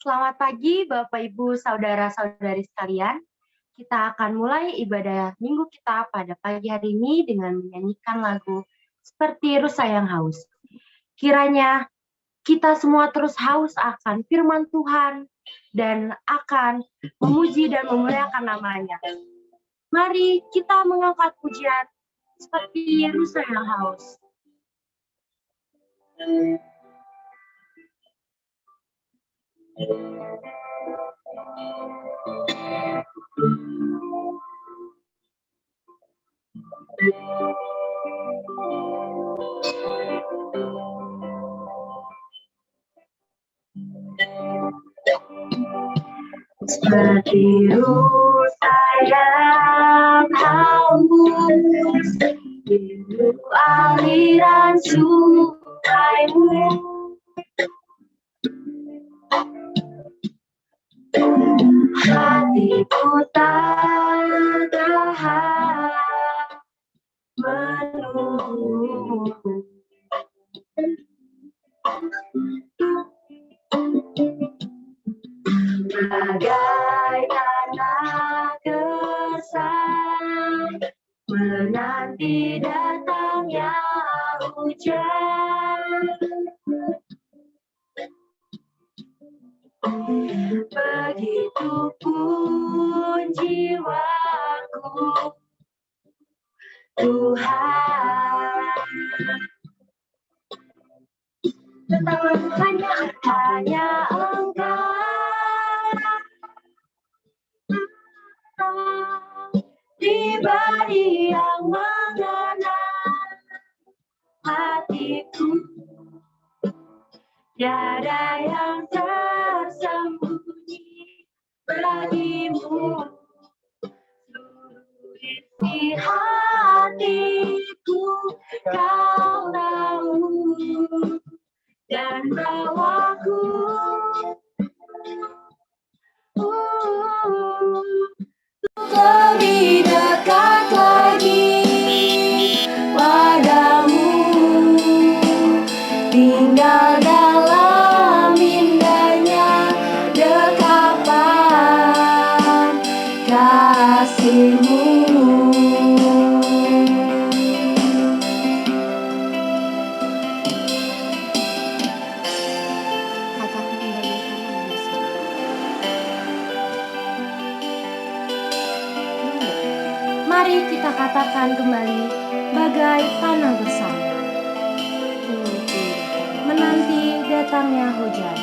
Selamat pagi Bapak Ibu, saudara-saudari sekalian. Kita akan mulai ibadah minggu kita pada pagi hari ini dengan menyanyikan lagu Seperti Rusa yang Haus. Kiranya kita semua terus haus akan firman Tuhan dan akan memuji dan memuliakan namanya. Mari kita mengangkat pujian seperti rusa yang haus. Seperti rusa yang haus, rindu aliran sungai-Mu. Hatiku tak tahan menunggu. Bagai tanah gersang menanti datangnya hujan. Begitupun jiwaku, Tuhan. Tetapi hanya Engkau pribadi yang mengenal hatiku. Tiada yang tersembunyi bagimu. Seluruh isi hatiku Kau tahu, dan bawaku lebih dekat lagi padamu, tinggal dalam indahnya dekapan kasih-Mu. Mari kita katakan kembali, bagai tanah bersama menanti datangnya hujan.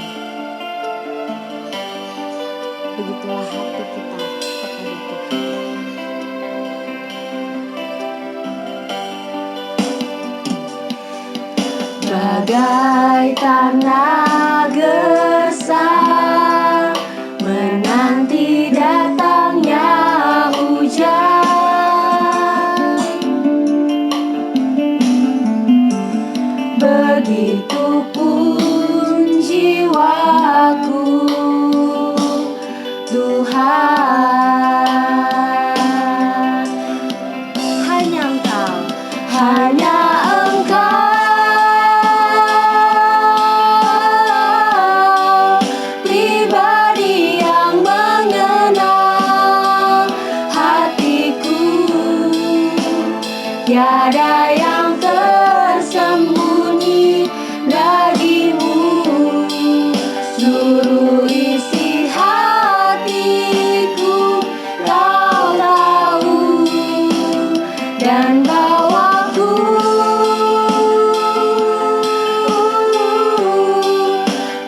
Begitulah hati kita kepada Tuhan. Bagai tanah gersang menanti datangnya hujan. Begitupun jiwaku, Tuhan. Hanya Engkau, hanya Engkau pribadi yang mengenal hatiku. Tiada yang tersembunyi bagimu. Seluruh isi hatiku Kau tahu, dan bawaku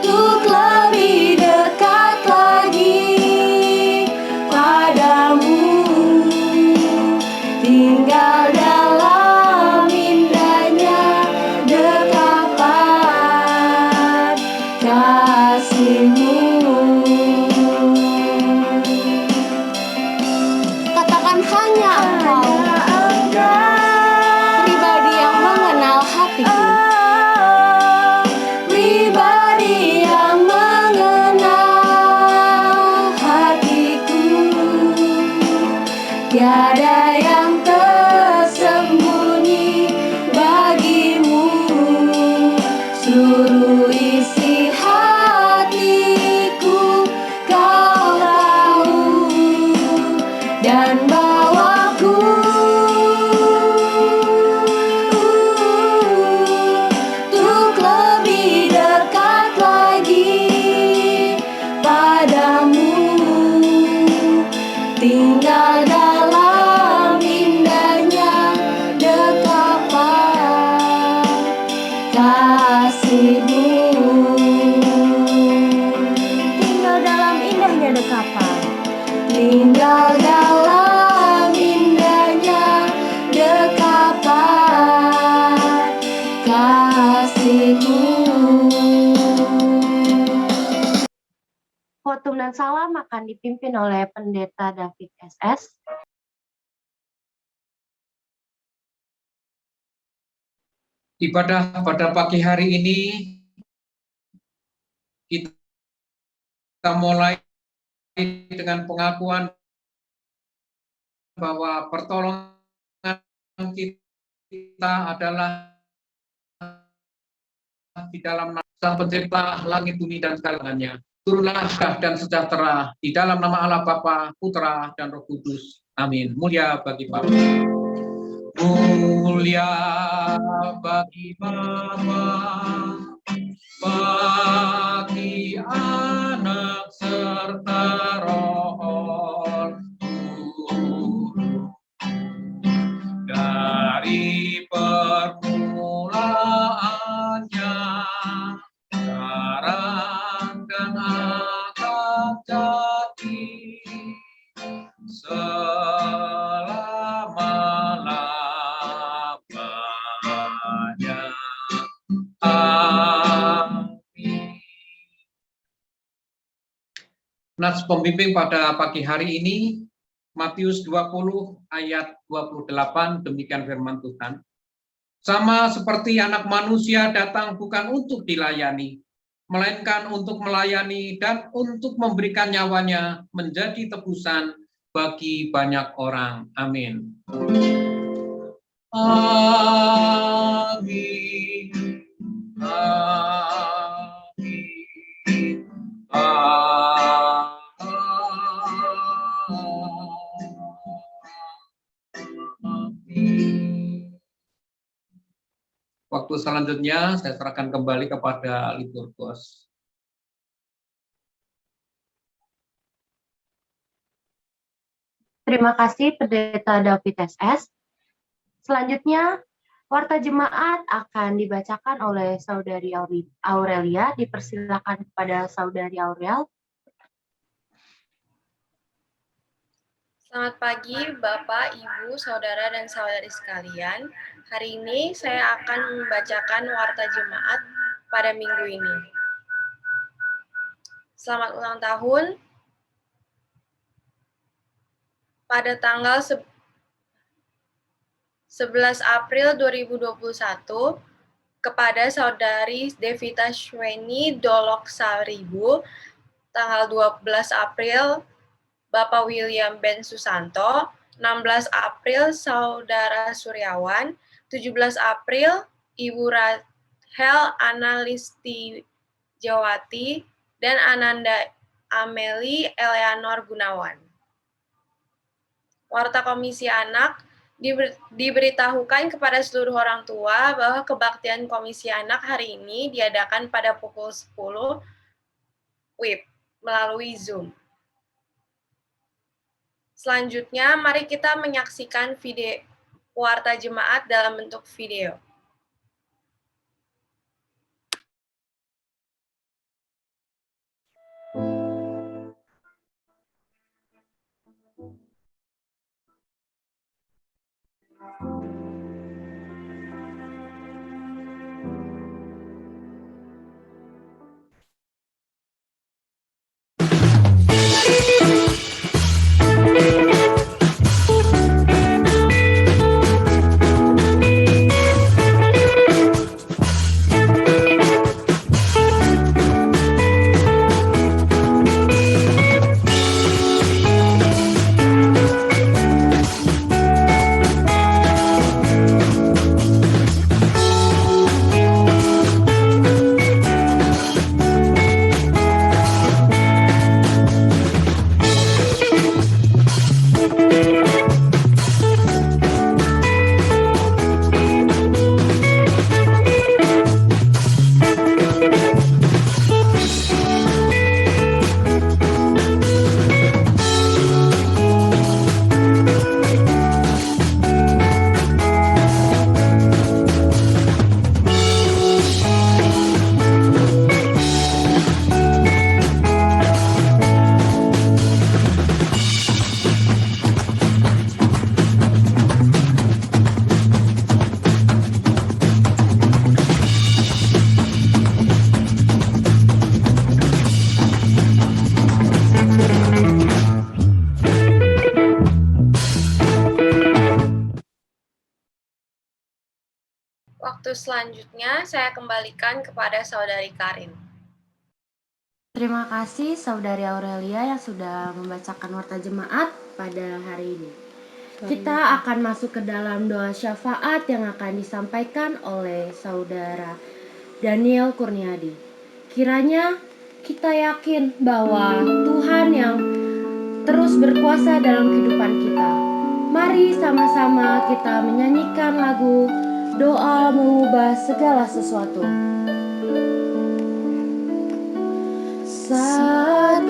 untuk lebih dekat lagi padamu, tinggal dalam indahnya dekapan kasih-Mu. Katakan, hanya Engkau pribadi yang mengenal hatiku. Pribadi yang mengenal hatiku. Tiada yang tersembunyi bagimu. Seluruh isi hatiku membawaku untuk lebih dekat lagi padamu, tinggal dalam indahnya dekapan kasih-Mu, tinggal dalam indahnya dekapan, tinggal dalam indahnya dekapan kasih-Mu. Khotum dan salam akan dipimpin oleh Pendeta David SS. Ibadah pada pagi hari ini kita mulai dengan pengakuan bahwa pertolongan kita adalah di dalam nama Sang Pencipta langit bumi dan segalanya. Turunlah dan sejahtera di dalam nama Allah Bapa, Putra, dan Roh Kudus. Amin. Mulia bagi Bapa. Mulia bagi Bapa, bagi Anak serta Roh Kudus, dari permulaannya sekarang dan akan jadi selama-lamanya. Amin. Nats pembimbing pada pagi hari ini Matius 20 ayat 28, demikian firman Tuhan. Sama seperti anak manusia datang bukan untuk dilayani, melainkan untuk melayani dan untuk memberikan nyawanya menjadi tebusan bagi banyak orang. Amin. Amin. Amin. Amin. Waktu selanjutnya saya serahkan kembali kepada liturgos. Terima kasih Pendeta David SS. Selanjutnya, Warta Jemaat akan dibacakan oleh Saudari Aurelia. Dipersilakan kepada Saudari Aurel. Selamat pagi Bapak, Ibu, Saudara, dan Saudari sekalian. Hari ini saya akan membacakan Warta Jemaat pada minggu ini. Selamat ulang tahun. Pada tanggal 11 April 2021, kepada Saudari Devita Shweni Dolok Saribu, tanggal 12 April Bapak William Ben Susanto, 16 April Saudara Suryawan, 17 April Ibu Rahel Analisti Jawati, dan Ananda Ameli Eleanor Gunawan. Warta Komisi Anak diberitahukan kepada seluruh orang tua bahwa kebaktian Komisi Anak hari ini diadakan pada pukul 10 WIB melalui Zoom. Selanjutnya, mari kita menyaksikan video Warta Jemaat dalam bentuk video. Waktu selanjutnya saya kembalikan kepada Saudari Karin. Terima kasih Saudari Aurelia yang sudah membacakan warta jemaat pada hari ini. Kita akan masuk ke dalam doa syafaat yang akan disampaikan oleh Saudara Daniel Kurniadi. Kiranya kita yakin bahwa Tuhan yang terus berkuasa dalam kehidupan kita. Mari sama-sama kita menyanyikan lagu Doa Mengubah Segala Sesuatu. Saat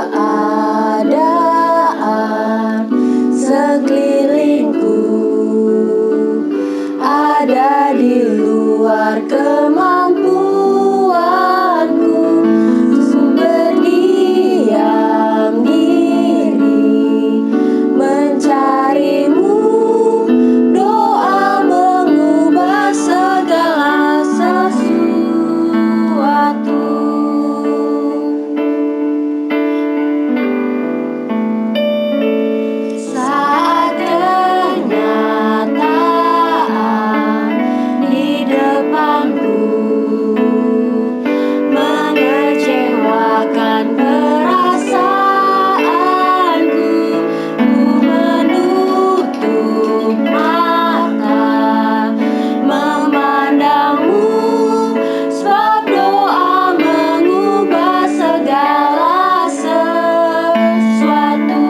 keadaan sekelilingku ada di luar kemampuanku, berdiam diri mencarimu. Doa mengubah segala sesuatu. Saat kenyataan di depanku mengecewakan perasaanku, ku menutup mata memandangmu, sebab doa mengubah segala sesuatu.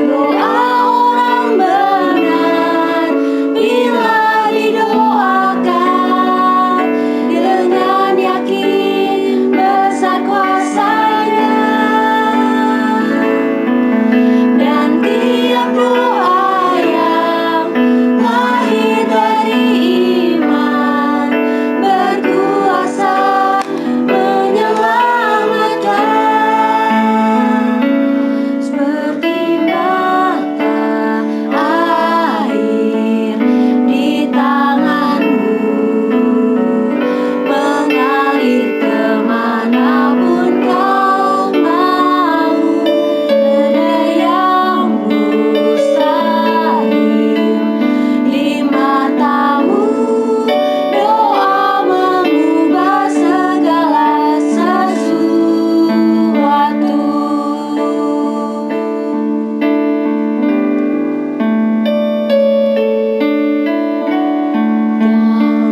Doa orang benar bila didoakan dengan yakin besar kuasanya, dan tiap doa yang lahir dari iman berkuasa menyelamatkan. Seperti mata air di tanganmu, mengalir kemanapun kau mau. Ada yang mustahil di matamu. Doa mengubah segala sesuatu.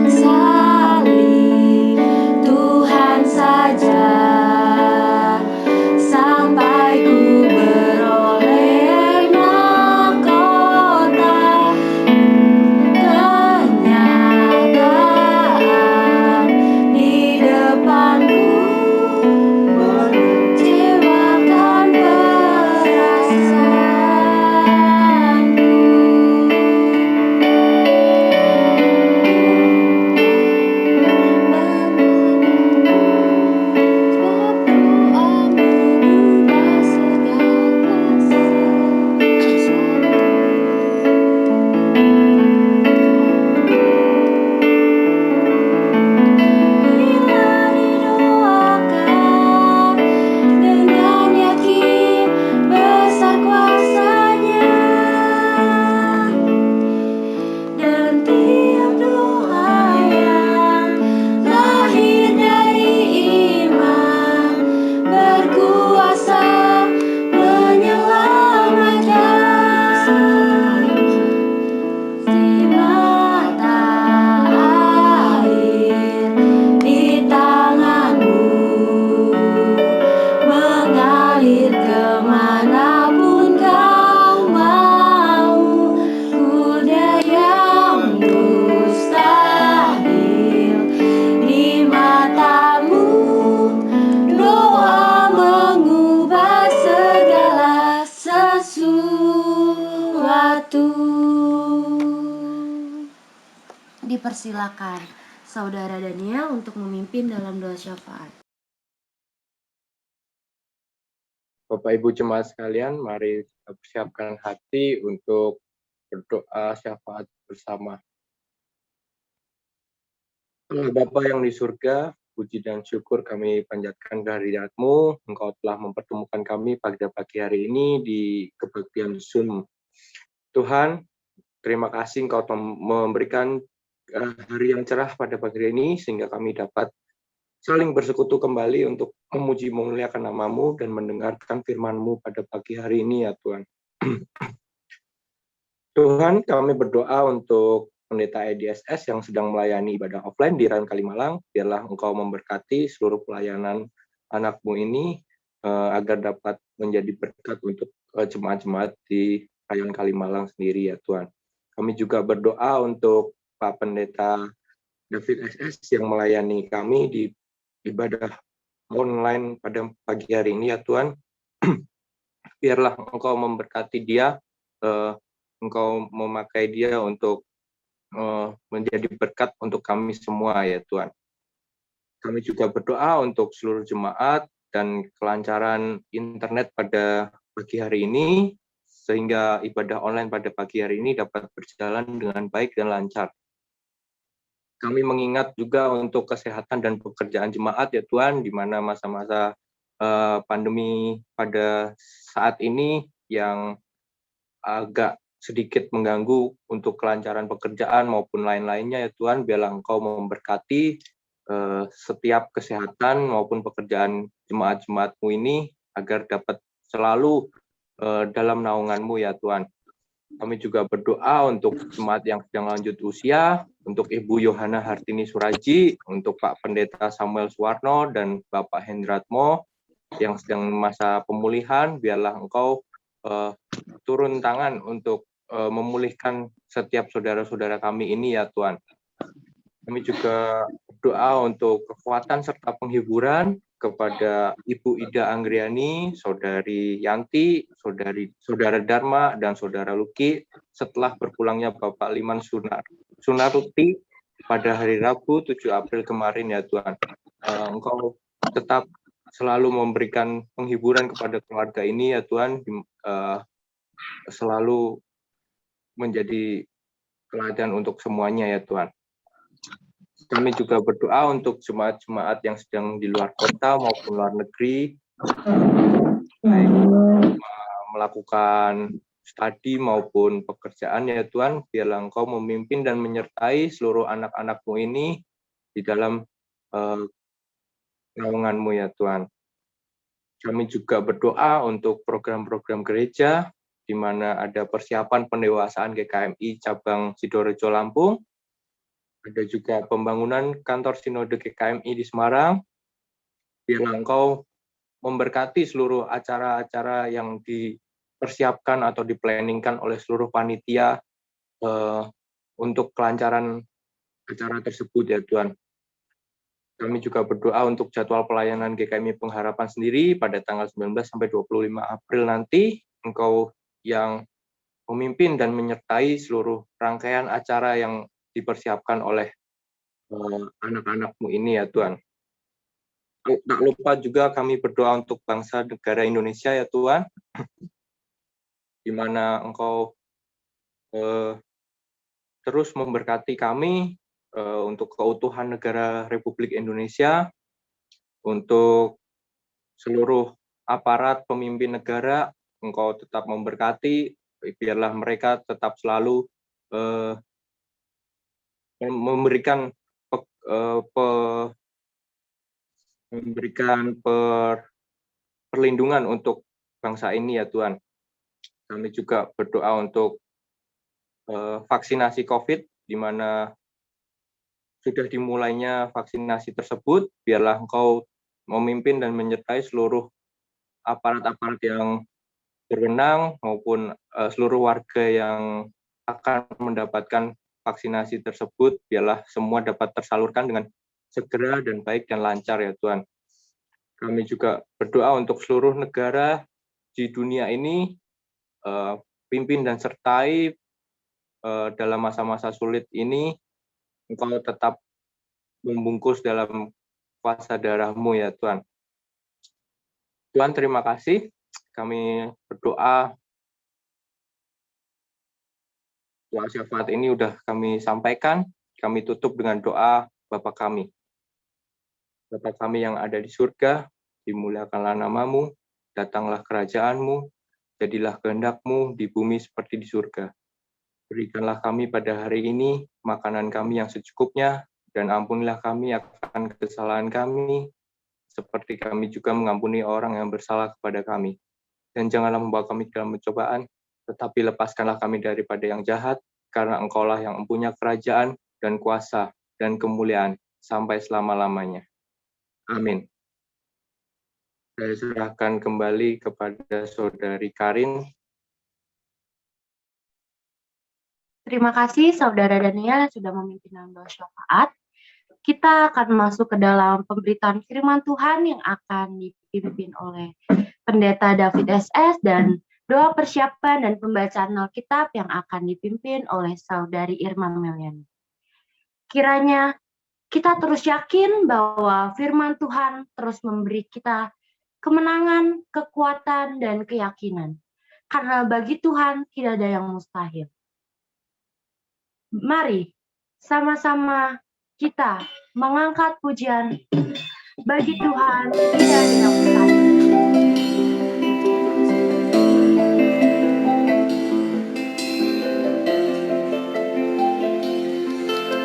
Yang salib Tuhan saja, sampai ku beroleh mahkota. Kenyataan di depanku mengecewakan perasaanku. Bila didoakan dengan yakin besar kuasanya, dan tiap doa yang lahir dari iman berkuasa menyelamatkan. Di mata air di tanganmu, mengalir kemanapun kau mau. Kuda yang mustahil di matamu. Doa mengubah segala sesuatu. Dipersilakan Saudara Daniel untuk memimpin dalam doa syafaat. Bapak Ibu jemaat sekalian, mari kita persiapkan hati untuk berdoa syafaat bersama. Allah Bapa yang di surga, puji dan syukur kami panjatkan kehadirat-Mu. Engkau telah mempertemukan kami pada pagi hari ini di kebaktian Zoom. Tuhan, terima kasih Engkau telah memberikan hari yang cerah pada pagi hari ini, sehingga kami dapat saling bersekutu kembali untuk memuji memuliakan nama-Mu dan mendengarkan firman-Mu pada pagi hari ini ya Tuhan. Tuhan, kami berdoa untuk Pendeta EDSS yang sedang melayani ibadah offline di Rayon Kalimalang. Biarlah Engkau memberkati seluruh pelayanan anak-Mu ini agar dapat menjadi berkat untuk jemaat-jemaat di Rayon Kalimalang sendiri ya Tuhan. Kami juga berdoa untuk Pak Pendeta David SS yang melayani kami di ibadah online pada pagi hari ini ya Tuhan. Biarlah Engkau memberkati dia, Engkau memakai dia untuk menjadi berkat untuk kami semua ya Tuhan. Kami juga berdoa untuk seluruh jemaat dan kelancaran internet pada pagi hari ini, sehingga ibadah online pada pagi hari ini dapat berjalan dengan baik dan lancar. Kami mengingat juga untuk kesehatan dan pekerjaan jemaat ya Tuhan, di mana masa-masa pandemi pada saat ini yang agak sedikit mengganggu untuk kelancaran pekerjaan maupun lain-lainnya ya Tuhan. Biarlah Engkau memberkati setiap kesehatan maupun pekerjaan jemaat-jemaat-Mu ini agar dapat selalu dalam naungan-Mu ya Tuhan. Kami juga berdoa untuk jemaat yang sedang lanjut usia, untuk Ibu Yohana Hartini Suraji, untuk Pak Pendeta Samuel Suwarno dan Bapak Hendratmo yang sedang masa pemulihan. Biarlah Engkau turun tangan untuk memulihkan setiap saudara-saudara kami ini ya Tuhan. Kami juga berdoa untuk kekuatan serta penghiburan kepada Ibu Ida Anggriani, Saudari Yanti, Saudara Dharma, dan Saudara Luki setelah berpulangnya Bapak Liman Sunaruti pada hari Rabu 7 April kemarin ya Tuhan. Engkau tetap selalu memberikan penghiburan kepada keluarga ini ya Tuhan, selalu menjadi teladan untuk semuanya ya Tuhan. Kami juga berdoa untuk jemaat-jemaat yang sedang di luar kota maupun luar negeri, baik melakukan studi maupun pekerjaan ya Tuhan. Biarlah Engkau memimpin dan menyertai seluruh anak-anak-Mu ini di dalam naungan-Mu ya Tuhan. Kami juga berdoa untuk program-program gereja, di mana ada persiapan pendewasaan GKMI cabang Sidorejo Lampung, ada juga pembangunan kantor sinode GKMI di Semarang. Biarlah Engkau memberkati seluruh acara-acara yang dipersiapkan atau diplanningkan oleh seluruh panitia untuk kelancaran acara tersebut ya Tuhan. Kami juga berdoa untuk jadwal pelayanan GKMI Pengharapan sendiri pada tanggal 19 sampai 25 April nanti. Engkau yang memimpin dan menyertai seluruh rangkaian acara yang dipersiapkan oleh anak-anak-Mu ini ya Tuhan. Tak lupa juga kami berdoa untuk bangsa negara Indonesia ya Tuhan, di mana Engkau terus memberkati kami untuk keutuhan negara Republik Indonesia, untuk seluruh aparat pemimpin negara. Engkau tetap memberkati, biarlah mereka tetap selalu memberikan perlindungan untuk bangsa ini ya Tuhan. Kami juga berdoa untuk vaksinasi COVID, di mana sudah dimulainya vaksinasi tersebut. Biarlah Engkau memimpin dan menyertai seluruh aparat-aparat yang berwenang maupun seluruh warga yang akan mendapatkan vaksinasi tersebut. Biarlah semua dapat tersalurkan dengan segera dan baik dan lancar ya Tuhan. Kami juga berdoa untuk seluruh negara di dunia ini, pimpin dan sertai dalam masa-masa sulit ini. Engkau tetap membungkus dalam kuasa darah-Mu ya Tuhan. Tuhan, terima kasih. Kami berdoa, doa syafaat ini sudah kami sampaikan. Kami tutup dengan doa Bapa kami. Bapa kami yang ada di surga, dimuliakanlah nama-Mu, datanglah kerajaan-Mu, jadilah kehendak-Mu di bumi seperti di surga. Berikanlah kami pada hari ini makanan kami yang secukupnya, dan ampunilah kami akan kesalahan kami, seperti kami juga mengampuni orang yang bersalah kepada kami. Dan janganlah membawa kami dalam pencobaan, tetapi lepaskanlah kami daripada yang jahat, karena Engkaulah yang mempunyai kerajaan dan kuasa dan kemuliaan sampai selama-lamanya. Amin. Saya serahkan kembali kepada Saudari Karin. Terima kasih Saudara Daniel yang sudah memimpin dalam doa syafaat. Kita akan masuk ke dalam pemberitaan firman Tuhan yang akan dipimpin oleh Pendeta David SS dan doa persiapan dan pembacaan Alkitab yang akan dipimpin oleh Saudari Irma Meliani. Kiranya kita terus yakin bahwa firman Tuhan terus memberi kita kemenangan, kekuatan, dan keyakinan. Karena bagi Tuhan tidak ada yang mustahil. Mari sama-sama kita mengangkat pujian bagi Tuhan tidak ada yang mustahil.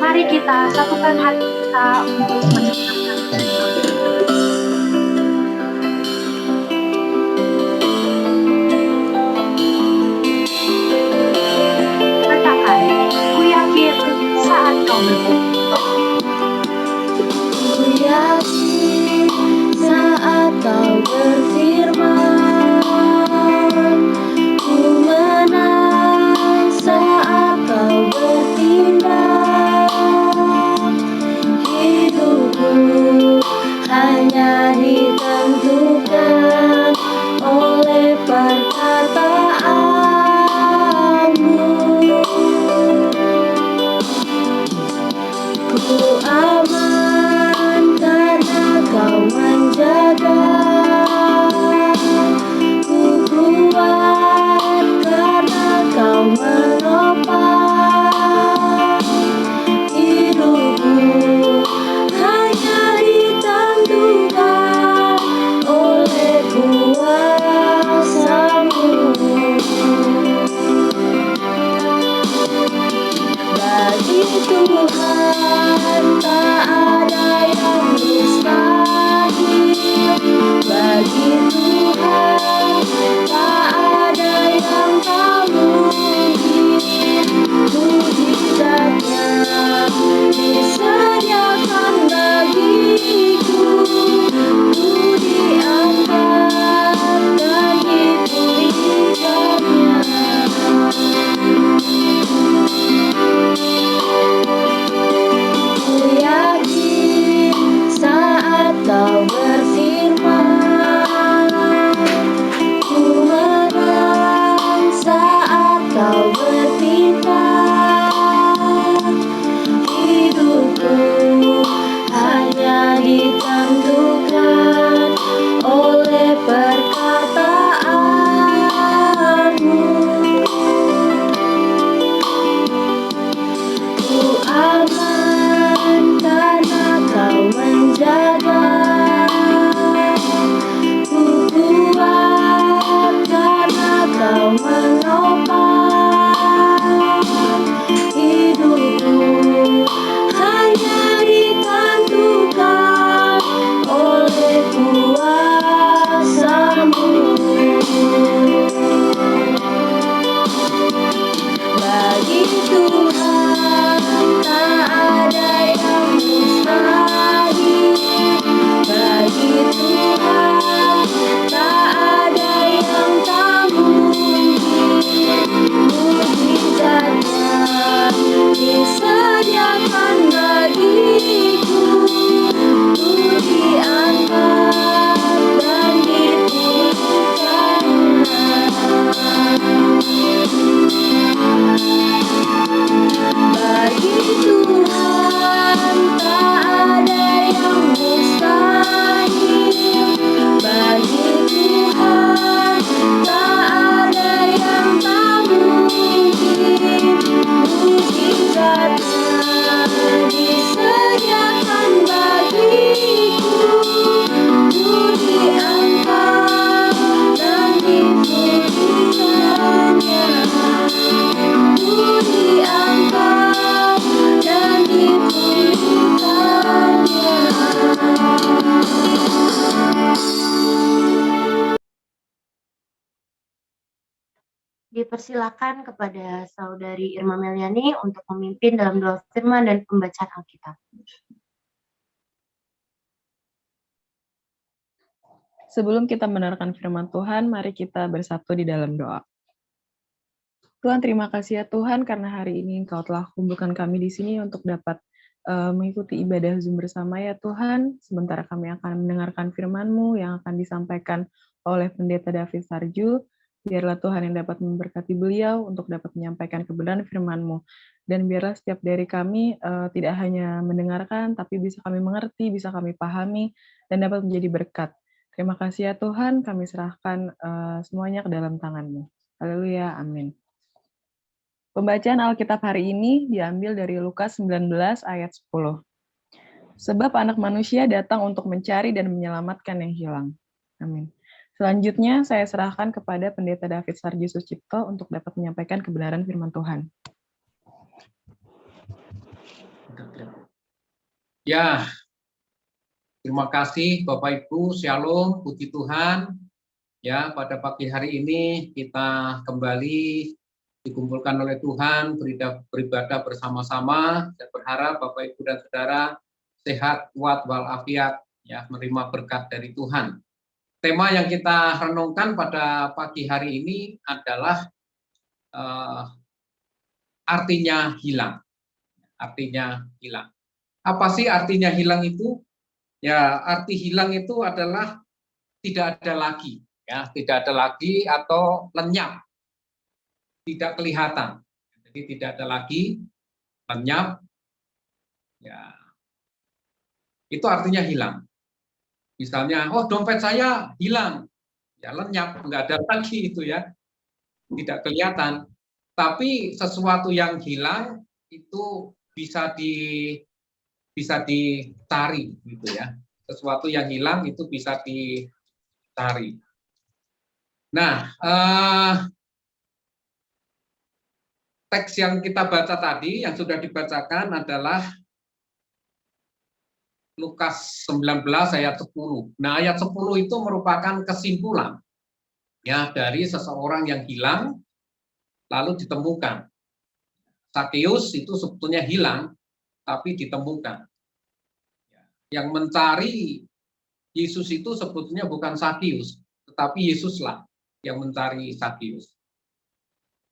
Mari kita satukan hati kita untuk mendengarkan firman Tuhan. Katakan, ku yakin saat kau berfirman. Ku yakin saat kau berfirman, ku menang saat kau bertindak. Hidupku Dipersilakan kepada Saudari Irma Meliani untuk memimpin dalam doa firman dan pembacaan Alkitab. Sebelum kita mendengarkan firman Tuhan, mari kita bersatu di dalam doa. Tuhan, terima kasih ya Tuhan, karena hari ini Engkau telah kumpulkan kami di sini untuk dapat mengikuti ibadah Zoom bersama ya Tuhan. Sementara kami akan mendengarkan firman-Mu yang akan disampaikan oleh Pendeta David Sarju. Biarlah Tuhan yang dapat memberkati beliau untuk dapat menyampaikan kebenaran firman-Mu. Dan biarlah setiap dari kami tidak hanya mendengarkan, tapi bisa kami mengerti, bisa kami pahami, dan dapat menjadi berkat. Terima kasih ya Tuhan, kami serahkan semuanya ke dalam tangan-Mu. Haleluya, amin. Pembacaan Alkitab hari ini diambil dari Lukas 19 ayat 10. Sebab anak manusia datang untuk mencari dan menyelamatkan yang hilang. Amin. Selanjutnya saya serahkan kepada Pendeta David Sarju Sucipto untuk dapat menyampaikan kebenaran firman Tuhan. Ya, terima kasih Bapak Ibu, Shalom, puji Tuhan. Ya, pada pagi hari ini kita kembali dikumpulkan oleh Tuhan, beribadah bersama-sama. Saya berharap Bapak Ibu dan Saudara sehat, kuat, walafiat, ya, menerima berkat dari Tuhan. Tema yang kita renungkan pada pagi hari ini adalah artinya hilang. Artinya hilang. Apa sih artinya hilang itu? Ya, arti hilang itu adalah tidak ada lagi, ya, tidak ada lagi atau lenyap. Tidak kelihatan, jadi tidak ada lagi, lenyap, ya, itu artinya hilang. Misalnya, oh dompet saya hilang, ya lenyap, nggak ada lagi itu ya, tidak kelihatan. Tapi sesuatu yang hilang itu bisa dicari, gitu ya. Sesuatu yang hilang itu bisa dicari. Nah. Teks yang kita baca tadi, yang sudah dibacakan adalah Lukas 19 ayat 10. Nah, ayat 10 itu merupakan kesimpulan ya dari seseorang yang hilang lalu ditemukan. Sakeus itu sebetulnya hilang tapi ditemukan. Yang mencari Yesus itu sebetulnya bukan Sakeus, tetapi Yesuslah yang mencari Sakeus.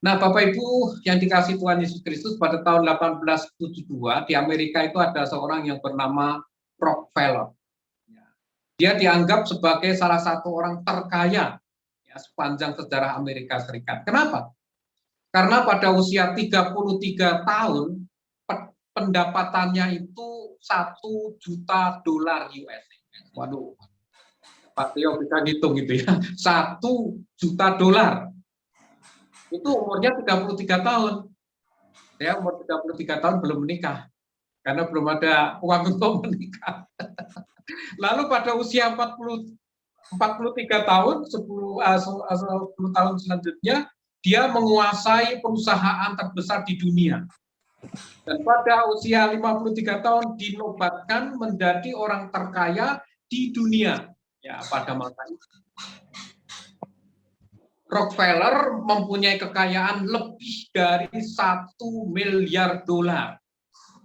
Nah, Bapak Ibu yang dikasih Tuhan Yesus Kristus, pada tahun 1872 di Amerika itu ada seorang yang bernama Rockefeller. Dia dianggap sebagai salah satu orang terkaya ya, sepanjang sejarah Amerika Serikat. Kenapa? Karena pada usia 33 tahun pendapatannya itu $1 juta US. Waduh, Pak Tio bisa hitung gitu ya, $1 juta. Itu umurnya 33 tahun. Saya umur 33 tahun belum menikah. Karena belum ada uang untuk menikah. Lalu pada usia 43 tahun, 10 tahun selanjutnya, dia menguasai perusahaan terbesar di dunia. Dan pada usia 53 tahun dinobatkan menjadi orang terkaya di dunia. Ya, pada masa itu. Rockefeller mempunyai kekayaan lebih dari $1 miliar.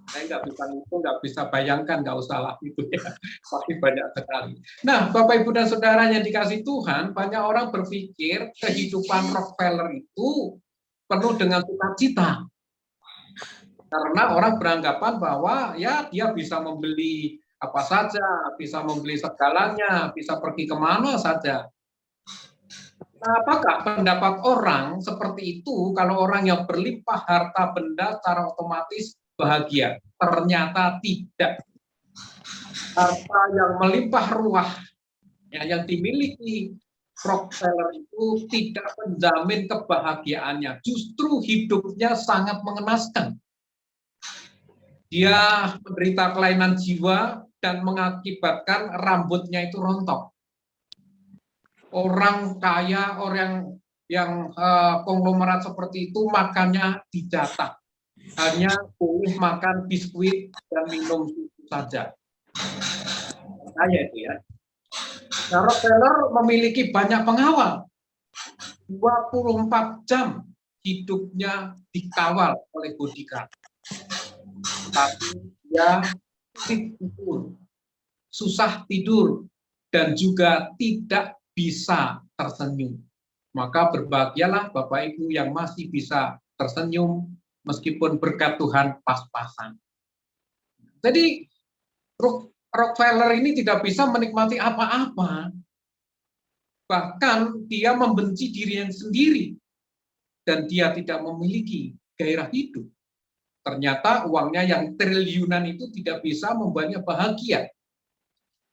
Saya nggak bisa hitung, nggak bisa bayangkan, nggak usah lah itu ya, pasti banyak sekali. Nah, Bapak Ibu dan Saudara yang dikasih Tuhan, banyak orang berpikir kehidupan Rockefeller itu penuh dengan sukacita. Karena orang beranggapan bahwa ya dia bisa membeli apa saja, bisa membeli segalanya, bisa pergi kemana saja. Apakah pendapat orang seperti itu kalau orang yang berlimpah harta benda secara otomatis bahagia? Ternyata tidak. Harta yang melimpah ruah yang dimiliki Rockefeller itu tidak menjamin kebahagiaannya. Justru hidupnya sangat mengenaskan. Dia menderita kelainan jiwa dan mengakibatkan rambutnya itu rontok. Orang kaya, orang yang konglomerat seperti itu makannya dijatah. Hanya boleh makan biskuit dan minum susu saja. Kaya itu ya. Nah, Rockefeller memiliki banyak pengawal. 24 jam hidupnya dikawal oleh bodyguard. Tapi dia sulit tidur, susah tidur, dan juga tidak bisa tersenyum. Maka berbahagialah Bapak Ibu yang masih bisa tersenyum meskipun berkat Tuhan pas-pasan. Jadi Rockefeller ini tidak bisa menikmati apa-apa. Bahkan dia membenci dirinya sendiri dan dia tidak memiliki gairah hidup. Ternyata uangnya yang triliunan itu tidak bisa membuatnya bahagia.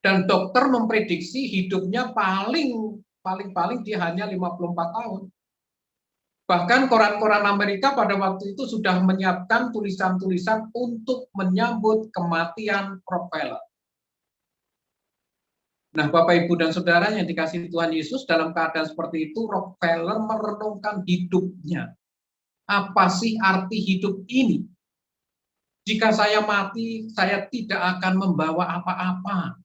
Dan dokter memprediksi hidupnya paling dia hanya 54 tahun. Bahkan koran-koran Amerika pada waktu itu sudah menyiapkan tulisan-tulisan untuk menyambut kematian Rockefeller. Nah, Bapak, Ibu, dan Saudara yang dikasihi Tuhan Yesus, dalam keadaan seperti itu, Rockefeller merenungkan hidupnya. Apa sih arti hidup ini? Jika saya mati, saya tidak akan membawa apa-apa.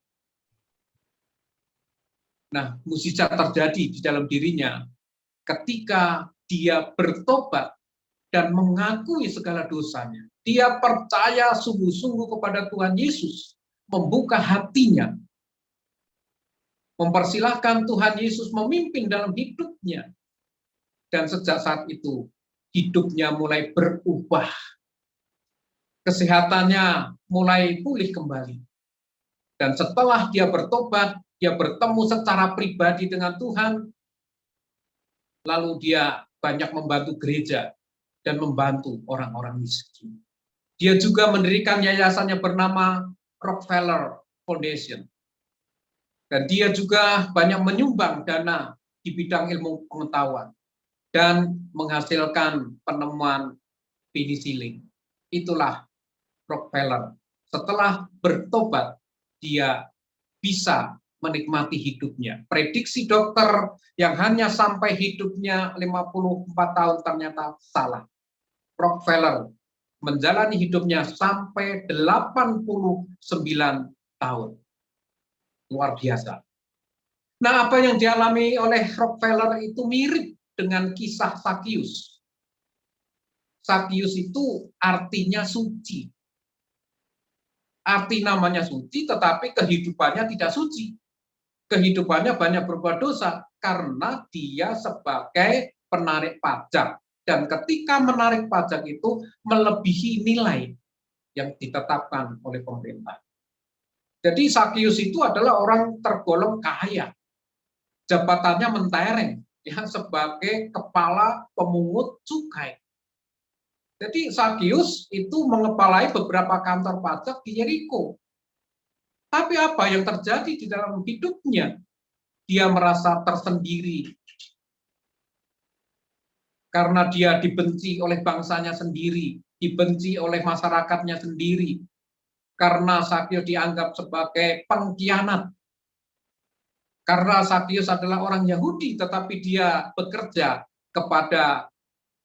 Nah, mukjizat terjadi di dalam dirinya ketika dia bertobat dan mengakui segala dosanya. Dia percaya sungguh-sungguh kepada Tuhan Yesus, membuka hatinya, mempersilahkan Tuhan Yesus memimpin dalam hidupnya. Dan sejak saat itu, hidupnya mulai berubah. Kesehatannya mulai pulih kembali. Dan setelah dia bertobat, dia bertemu secara pribadi dengan Tuhan, lalu dia banyak membantu gereja dan membantu orang-orang miskin. Dia juga mendirikan yayasannya bernama Rockefeller Foundation. Dan dia juga banyak menyumbang dana di bidang ilmu pengetahuan dan menghasilkan penemuan penisilin. Itulah Rockefeller. Setelah bertobat, dia bisa menikmati hidupnya. Prediksi dokter yang hanya sampai hidupnya 54 tahun ternyata salah. Rockefeller menjalani hidupnya sampai 89 tahun. Luar biasa. Nah, apa yang dialami oleh Rockefeller itu mirip dengan kisah Sakius. Sakius itu artinya suci. Arti namanya suci, tetapi kehidupannya tidak suci. Kehidupannya banyak berbuat dosa karena dia sebagai penarik pajak. Dan ketika menarik pajak itu melebihi nilai yang ditetapkan oleh pemerintah. Jadi Sakius itu adalah orang tergolong kaya. Jabatannya mentereng ya, sebagai kepala pemungut cukai. Jadi Sakius itu mengepalai beberapa kantor pajak di Yeriko. Tapi apa yang terjadi di dalam hidupnya? Dia merasa tersendiri. Karena dia dibenci oleh bangsanya sendiri, dibenci oleh masyarakatnya sendiri. Karena Sakius dianggap sebagai pengkhianat. Karena Sakius adalah orang Yahudi, tetapi dia bekerja kepada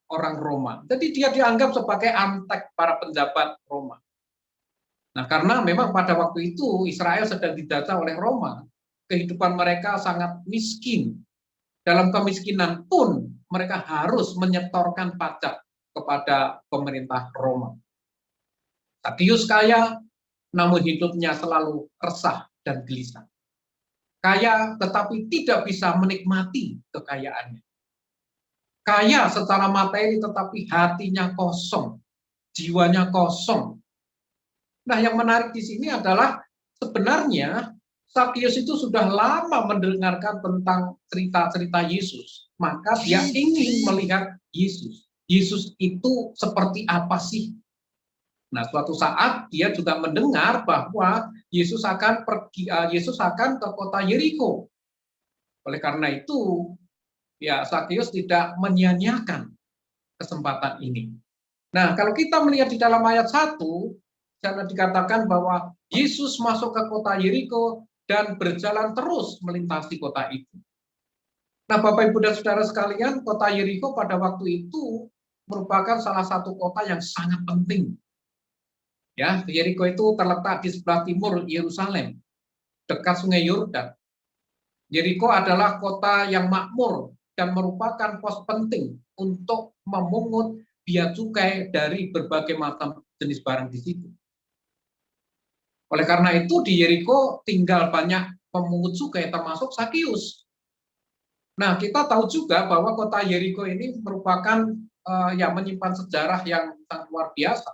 orang Roma. Jadi dia dianggap sebagai antek para penjabat Roma. Nah, karena memang pada waktu itu Israel sedang dijajah oleh Roma, kehidupan mereka sangat miskin. Dalam kemiskinan pun mereka harus menyetorkan pajak kepada pemerintah Roma. Sakius kaya, namun hidupnya selalu resah dan gelisah. Kaya tetapi tidak bisa menikmati kekayaannya. Kaya secara materi tetapi hatinya kosong, jiwanya kosong. Nah, yang menarik di sini adalah sebenarnya Sakius itu sudah lama mendengarkan tentang cerita-cerita Yesus. Maka dia ingin melihat Yesus. Yesus itu seperti apa sih? Nah, suatu saat dia juga mendengar bahwa Yesus akan ke kota Yeriko. Oleh karena itu, ya Sakius tidak menyia-nyiakan kesempatan ini. Nah, kalau kita melihat di dalam ayat 1, sana dikatakan bahwa Yesus masuk ke kota Yeriko dan berjalan terus melintasi kota itu. Nah, Bapak, Ibu, dan Saudara sekalian, kota Yeriko pada waktu itu merupakan salah satu kota yang sangat penting. Ya, Yeriko itu terletak di sebelah timur Yerusalem, dekat Sungai Yordan. Yeriko adalah kota yang makmur dan merupakan pos penting untuk memungut bea cukai dari berbagai macam jenis barang di situ. Oleh karena itu di Yeriko tinggal banyak pemungut cukai termasuk Sakius. Nah, kita tahu juga bahwa kota Yeriko ini merupakan menyimpan sejarah yang sangat luar biasa.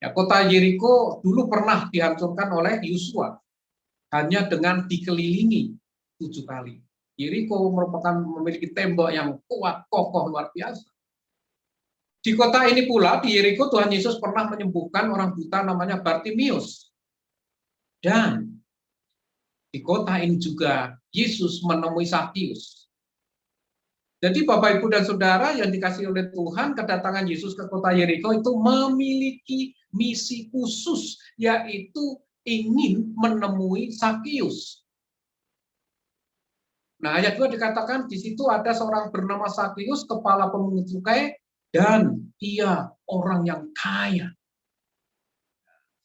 Ya, kota Yeriko dulu pernah dihancurkan oleh Yosua hanya dengan dikelilingi 7 kali. Yeriko merupakan memiliki tembok yang kuat, kokoh, luar biasa. Di kota ini pula, di Yeriko, Tuhan Yesus pernah menyembuhkan orang buta namanya Bartimius. Dan di kota ini juga Yesus menemui Sakius. Jadi Bapak, Ibu, dan Saudara yang dikasihi oleh Tuhan, kedatangan Yesus ke kota Yeriko itu memiliki misi khusus, yaitu ingin menemui Sakius. Nah, ayat 2 dikatakan di situ ada seorang bernama Sakius, kepala pemungut cukai, dan ia orang yang kaya.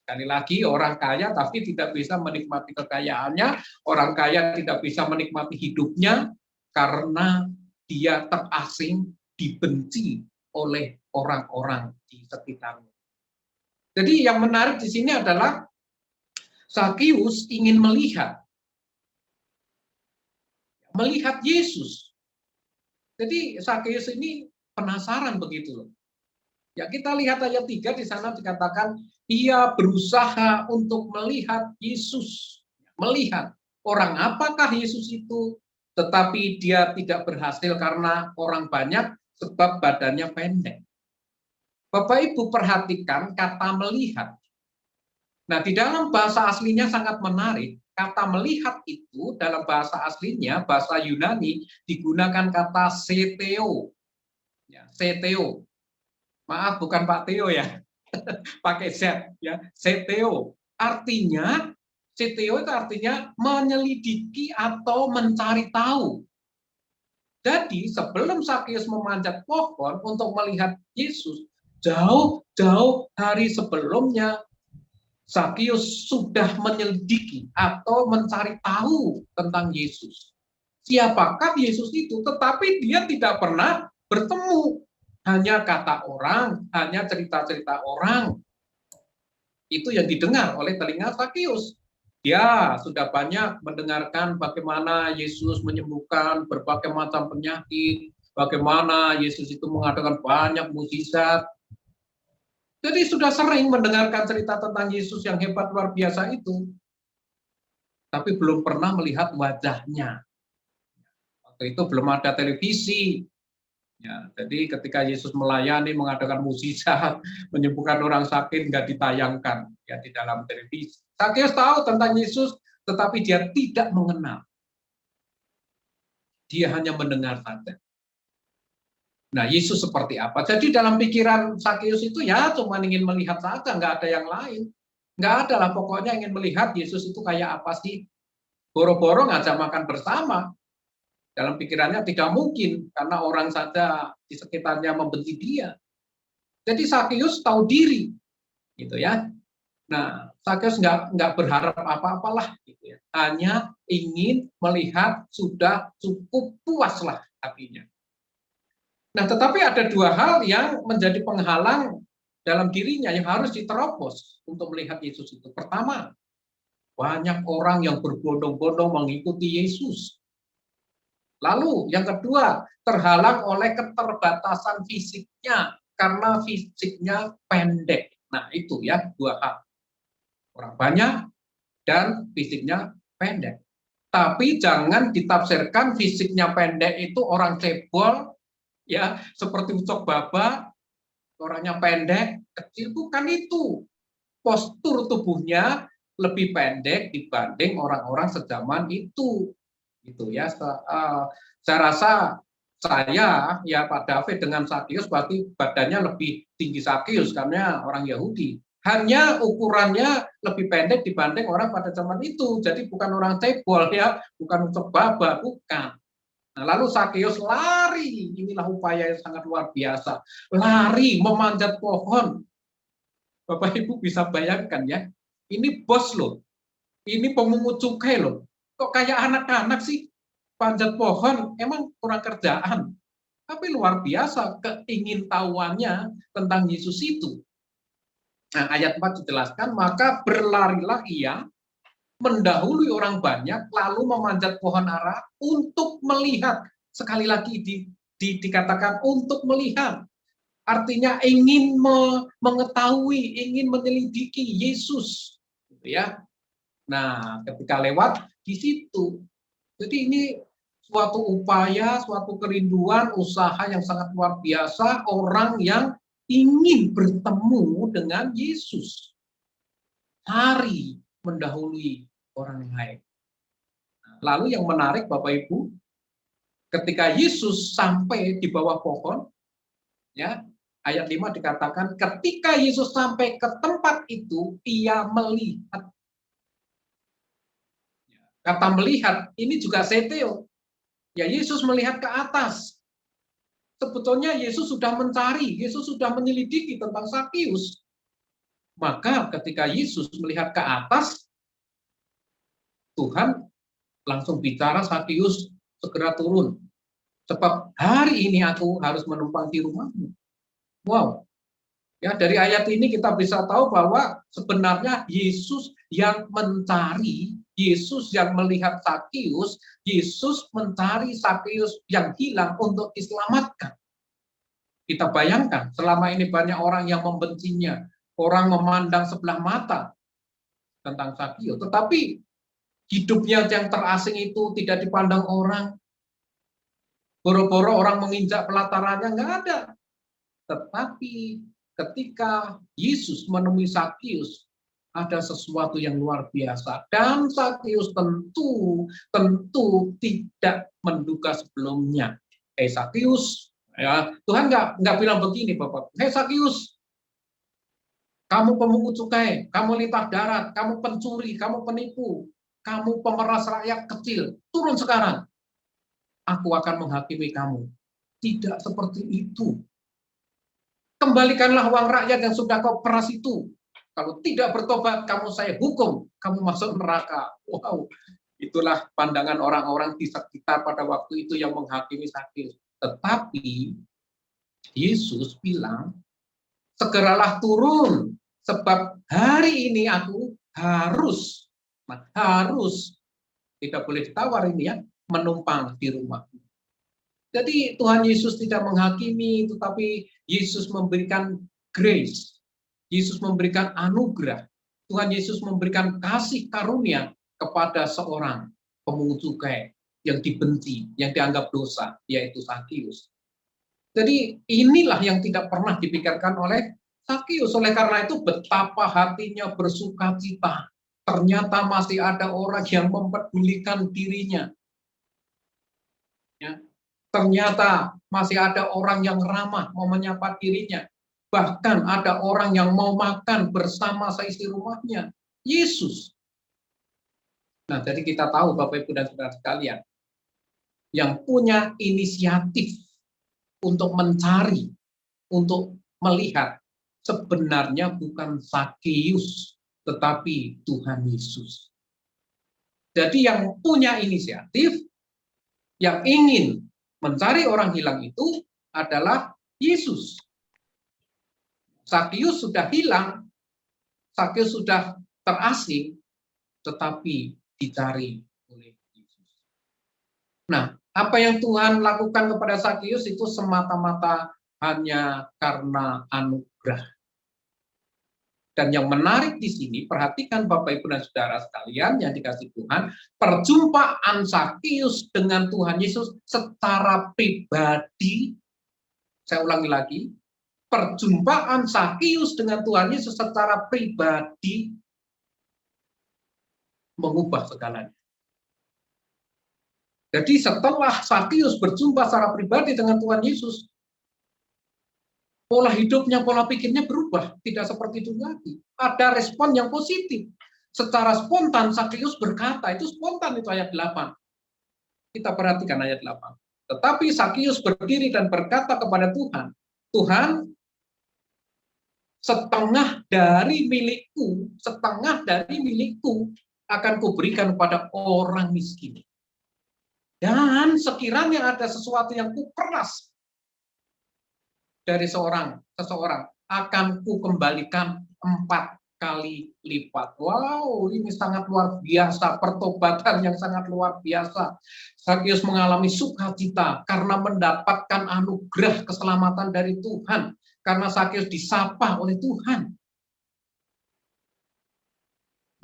Sekali lagi, orang kaya tapi tidak bisa menikmati kekayaannya, orang kaya tidak bisa menikmati hidupnya karena dia terasing, dibenci oleh orang-orang di sekitarnya. Jadi yang menarik di sini adalah Sakius ingin melihat Yesus. Jadi Sakius ini penasaran begitu loh. Ya, kita lihat ayat 3 di sana dikatakan ia berusaha untuk melihat Yesus. Melihat orang apakah Yesus itu, tetapi dia tidak berhasil karena orang banyak sebab badannya pendek. Bapak Ibu perhatikan kata melihat. Nah, di dalam bahasa aslinya sangat menarik. Kata melihat itu dalam bahasa aslinya, bahasa Yunani, digunakan kata seteo. Ya, seteo. Maaf, bukan Pak Teo ya. Pakai Z ya. Seteo. Artinya, seteo itu artinya menyelidiki atau mencari tahu. Jadi, sebelum Sakius memanjat pohon untuk melihat Yesus, jauh-jauh hari sebelumnya Sakius sudah menyelidiki atau mencari tahu tentang Yesus. Siapakah Yesus itu? Tetapi dia tidak pernah bertemu. Hanya kata orang, hanya cerita-cerita orang. Itu yang didengar oleh telinga Sakius. Dia sudah banyak mendengarkan bagaimana Yesus menyembuhkan berbagai macam penyakit, bagaimana Yesus itu mengadakan banyak mukjizat. Jadi sudah sering mendengarkan cerita tentang Yesus yang hebat luar biasa itu. Tapi belum pernah melihat wajahnya. Waktu itu belum ada televisi. Ya, jadi ketika Yesus melayani, mengadakan mukjizat, menyembuhkan orang sakit, nggak ditayangkan ya di dalam televisi. Sakius tahu tentang Yesus, tetapi dia tidak mengenal. Dia hanya mendengar saja. Nah, Yesus seperti apa? Jadi dalam pikiran Sakius itu ya cuma ingin melihat saja, nggak ada yang lain. Nggak ada lah, pokoknya ingin melihat Yesus itu kayak apa sih. Boro-boro ngajak makan bersama. Dalam pikirannya tidak mungkin, karena orang saja di sekitarnya membenci dia. Jadi Sakius tahu diri, gitu ya. Nah, Sakius nggak berharap apa-apalah, gitu ya. Hanya ingin melihat, sudah cukup puaslah hatinya. Nah, tetapi ada dua hal yang menjadi penghalang dalam dirinya yang harus diterobos untuk melihat Yesus itu. Pertama, banyak orang yang berbondong-bondong mengikuti Yesus. Lalu yang kedua, terhalang oleh keterbatasan fisiknya karena fisiknya pendek. Nah, itu ya dua hal. Orang banyak dan fisiknya pendek. Tapi jangan ditafsirkan fisiknya pendek itu orang cebol, ya seperti ucok baba, orangnya pendek, kecil, bukan itu. Postur tubuhnya lebih pendek dibanding orang-orang sejaman itu. Gitu ya. Saya rasa saya ya Pak David dengan Sakius berarti badannya lebih tinggi Sakius karena orang Yahudi. Hanya ukurannya lebih pendek dibanding orang pada zaman itu. Jadi bukan orang cebol ya, bukan ucok baba, bukan. Nah, lalu Sakius lari, inilah upaya yang sangat luar biasa. Lari memanjat pohon. Bapak Ibu bisa bayangkan ya, ini bos loh, ini pemungut cukai loh. Kok kayak anak-anak sih? panjat pohon emang kurang kerjaan, tapi luar biasa keingintahuannya tentang Yesus itu. Nah, ayat 4 dijelaskan, maka berlarilah ia mendahului orang banyak, lalu memanjat pohon ara untuk melihat. Sekali lagi dikatakan untuk melihat. Artinya ingin mengetahui, ingin menyelidiki Yesus. Gitu ya. Nah, ketika lewat di situ. Jadi ini suatu upaya, suatu kerinduan, usaha yang sangat luar biasa, orang yang ingin bertemu dengan Yesus. Hari mendahului orang lain. Lalu yang menarik Bapak Ibu, ketika Yesus sampai di bawah pohon, ya, ayat 5 dikatakan, ketika Yesus sampai ke tempat itu, ia melihat. Kata melihat, ini juga seteo. Ya, Yesus melihat ke atas. Sebetulnya Yesus sudah mencari, Yesus sudah menyelidiki tentang Sakius. Maka ketika Yesus melihat ke atas, Tuhan langsung bicara, Sakius segera turun. Sebab hari ini aku harus menumpang di rumahmu. Wow. Ya, dari ayat ini kita bisa tahu bahwa sebenarnya Yesus yang mencari, Yesus yang melihat Sakius, Yesus mencari Sakius yang hilang untuk diselamatkan. Kita bayangkan, selama ini banyak orang yang membencinya, orang memandang sebelah mata tentang Sakius, tetapi hidupnya yang terasing itu tidak dipandang orang, boro-boro orang menginjak pelatarannya, nggak ada. Tetapi ketika Yesus menemui Sakius, ada sesuatu yang luar biasa. Dan Sakius tentu tidak menduga sebelumnya. Sakius, ya, Tuhan nggak bilang begini, Bapak. Sakius, kamu pemungut cukai, kamu lintah darat, kamu pencuri, kamu penipu, kamu pemeras rakyat kecil, turun sekarang. Aku akan menghakimi kamu. Tidak seperti itu. Kembalikanlah uang rakyat yang sudah kau peras itu. Kalau tidak bertobat, kamu saya hukum, kamu masuk neraka. Wow, itulah pandangan orang-orang di sekitar pada waktu itu yang menghakimi Sakius. Tetapi Yesus bilang, segeralah turun, sebab hari ini aku harus, tidak boleh ditawar ini ya, menumpang di rumah. Jadi Tuhan Yesus tidak menghakimi, tetapi Yesus memberikan grace. Yesus memberikan anugerah. Tuhan Yesus memberikan kasih karunia kepada seorang pemungut cukai yang dibenci, yang dianggap dosa, yaitu Sakius. Jadi inilah yang tidak pernah dipikirkan oleh Sakius. Oleh karena itu betapa hatinya bersukacita. Ternyata masih ada orang yang mempedulikan dirinya. Ya. Ternyata masih ada orang yang ramah mau menyapa dirinya. Bahkan ada orang yang mau makan bersama seisi rumahnya. Yesus. Nah, jadi kita tahu Bapak Ibu dan Saudara sekalian, yang punya inisiatif untuk mencari, untuk melihat, sebenarnya bukan Sakius, tetapi Tuhan Yesus. Jadi yang punya inisiatif, yang ingin mencari orang hilang itu adalah Yesus. Sakius sudah hilang, Sakius sudah terasing, tetapi dicari oleh Yesus. Nah, apa yang Tuhan lakukan kepada Sakius itu semata-mata hanya karena anugerah. Dan yang menarik di sini, perhatikan Bapak Ibu dan Saudara sekalian yang dikasih Tuhan, perjumpaan Sakius dengan Tuhan Yesus secara pribadi, saya ulangi lagi, perjumpaan Sakius dengan Tuhan Yesus secara pribadi mengubah segalanya. Jadi setelah Sakius berjumpa secara pribadi dengan Tuhan Yesus, pola hidupnya, pola pikirnya berubah, tidak seperti itu lagi. Ada respon yang positif. Secara spontan Sakius berkata, itu spontan itu ayat 8. Kita perhatikan ayat 8. Tetapi Sakius berdiri dan berkata kepada Tuhan, Tuhan, setengah dari milikku akan kuberikan kepada orang miskin. Dan sekiranya ada sesuatu yang kuperas dari seseorang, akan kukembalikan 4 kali lipat. Wow, ini sangat luar biasa, pertobatan yang sangat luar biasa. Sakyus mengalami sukacita karena mendapatkan anugerah keselamatan dari Tuhan, karena Sakyus disapa oleh Tuhan.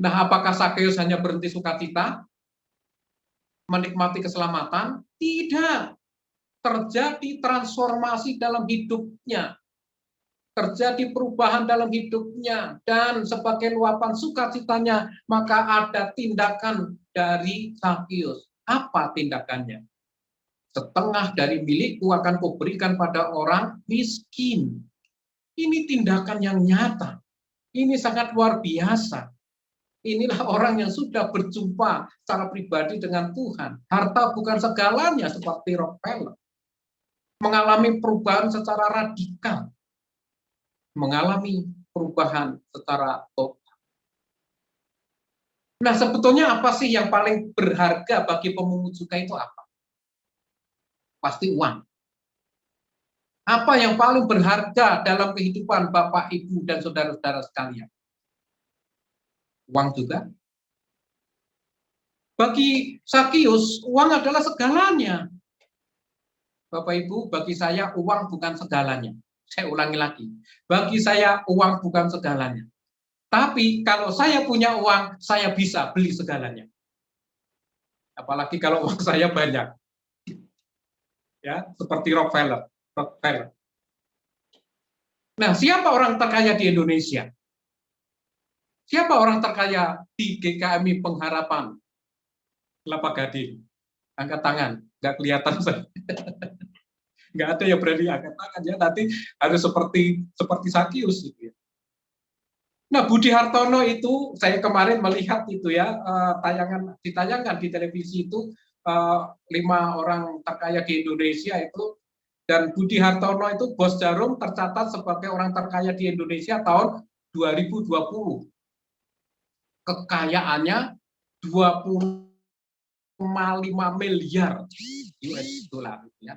Nah, apakah Sakyus hanya berhenti sukacita? Menikmati keselamatan? Tidak. Terjadi transformasi dalam hidupnya. Terjadi perubahan dalam hidupnya, dan sebagai luapan sukacitanya maka ada tindakan dari Sakyus. Apa tindakannya? Setengah dari milikku akan kuberikan pada orang miskin. Ini tindakan yang nyata. Ini sangat luar biasa. Inilah orang yang sudah berjumpa secara pribadi dengan Tuhan. Harta bukan segalanya, seperti Rockefeller. Mengalami perubahan secara radikal. Mengalami perubahan secara total. Nah, sebetulnya apa sih yang paling berharga bagi pemungut cukai itu apa? Pasti uang. Apa yang paling berharga dalam kehidupan Bapak, Ibu, dan saudara-saudara sekalian? Uang juga. Bagi Sakyus, uang adalah segalanya. Bapak, Ibu, bagi saya uang bukan segalanya. Saya ulangi lagi, bagi saya uang bukan segalanya. Tapi kalau saya punya uang, saya bisa beli segalanya. Apalagi kalau uang saya banyak. Ya, seperti Rockefeller. Nah, siapa orang terkaya di Indonesia? Siapa orang terkaya di GKMI Pengharapan Kelapa Gading? Angkat tangan, nggak kelihatan saya. Nggak ada yang berani angkat tangan ya, nanti harus seperti Sakyus gitu ya. Nah, Budi Hartono itu saya kemarin melihat itu ya, ditayangkan di televisi itu 5 orang terkaya di Indonesia itu, dan Budi Hartono itu Bos Jarum tercatat sebagai orang terkaya di Indonesia tahun 2020. Kekayaannya 20,5 miliar US dollar ya.